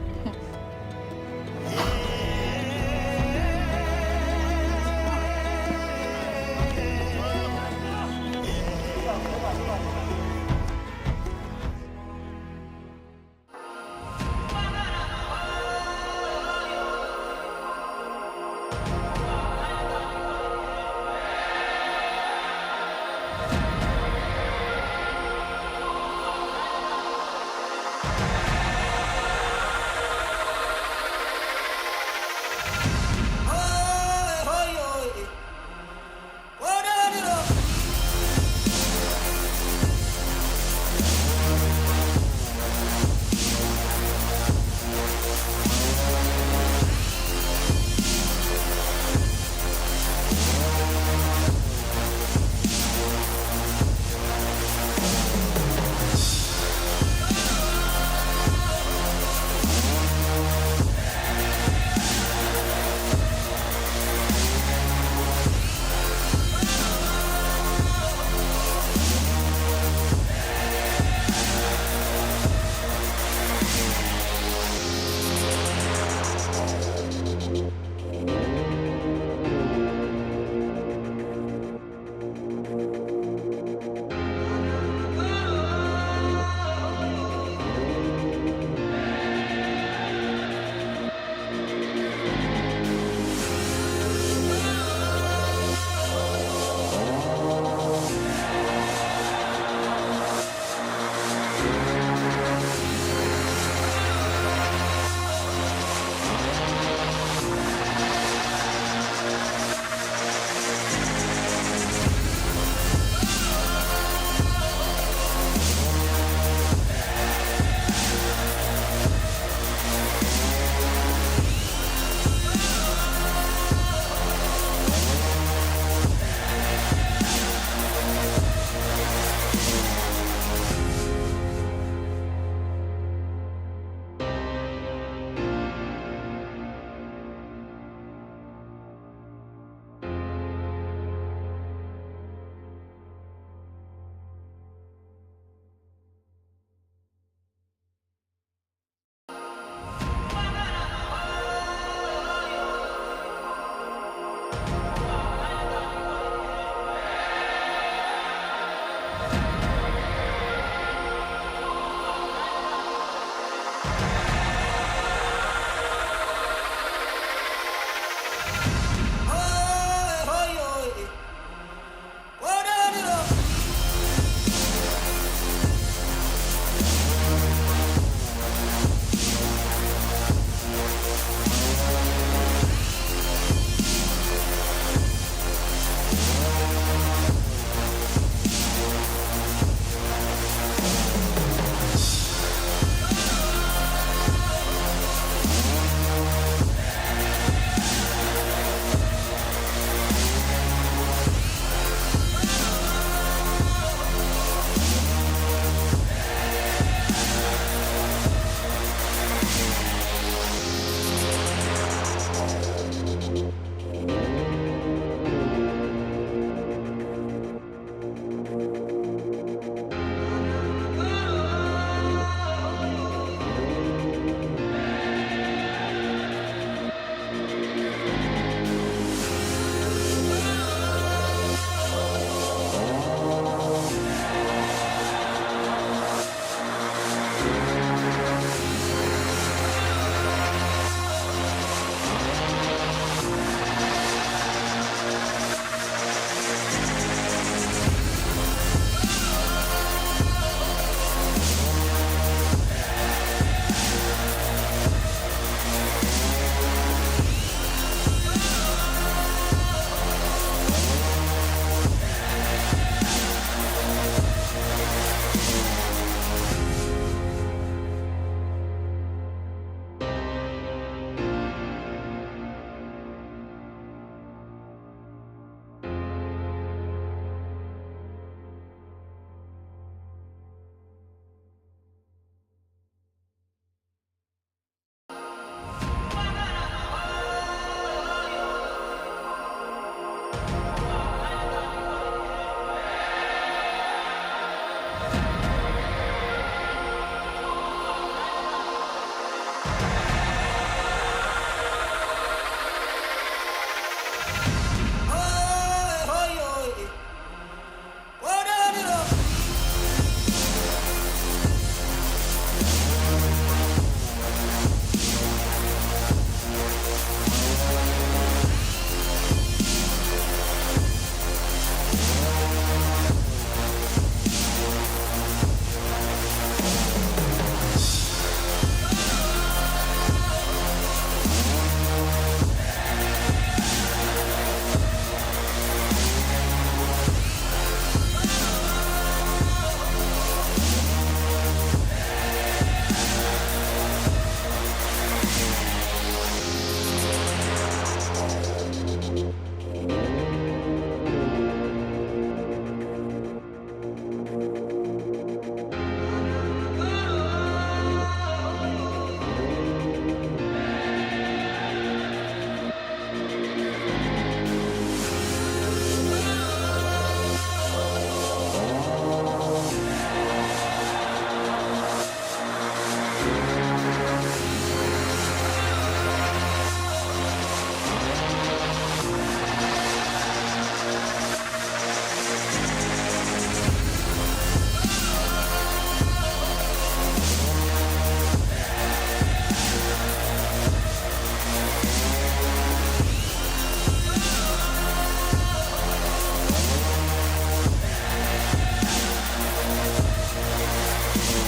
Quishy.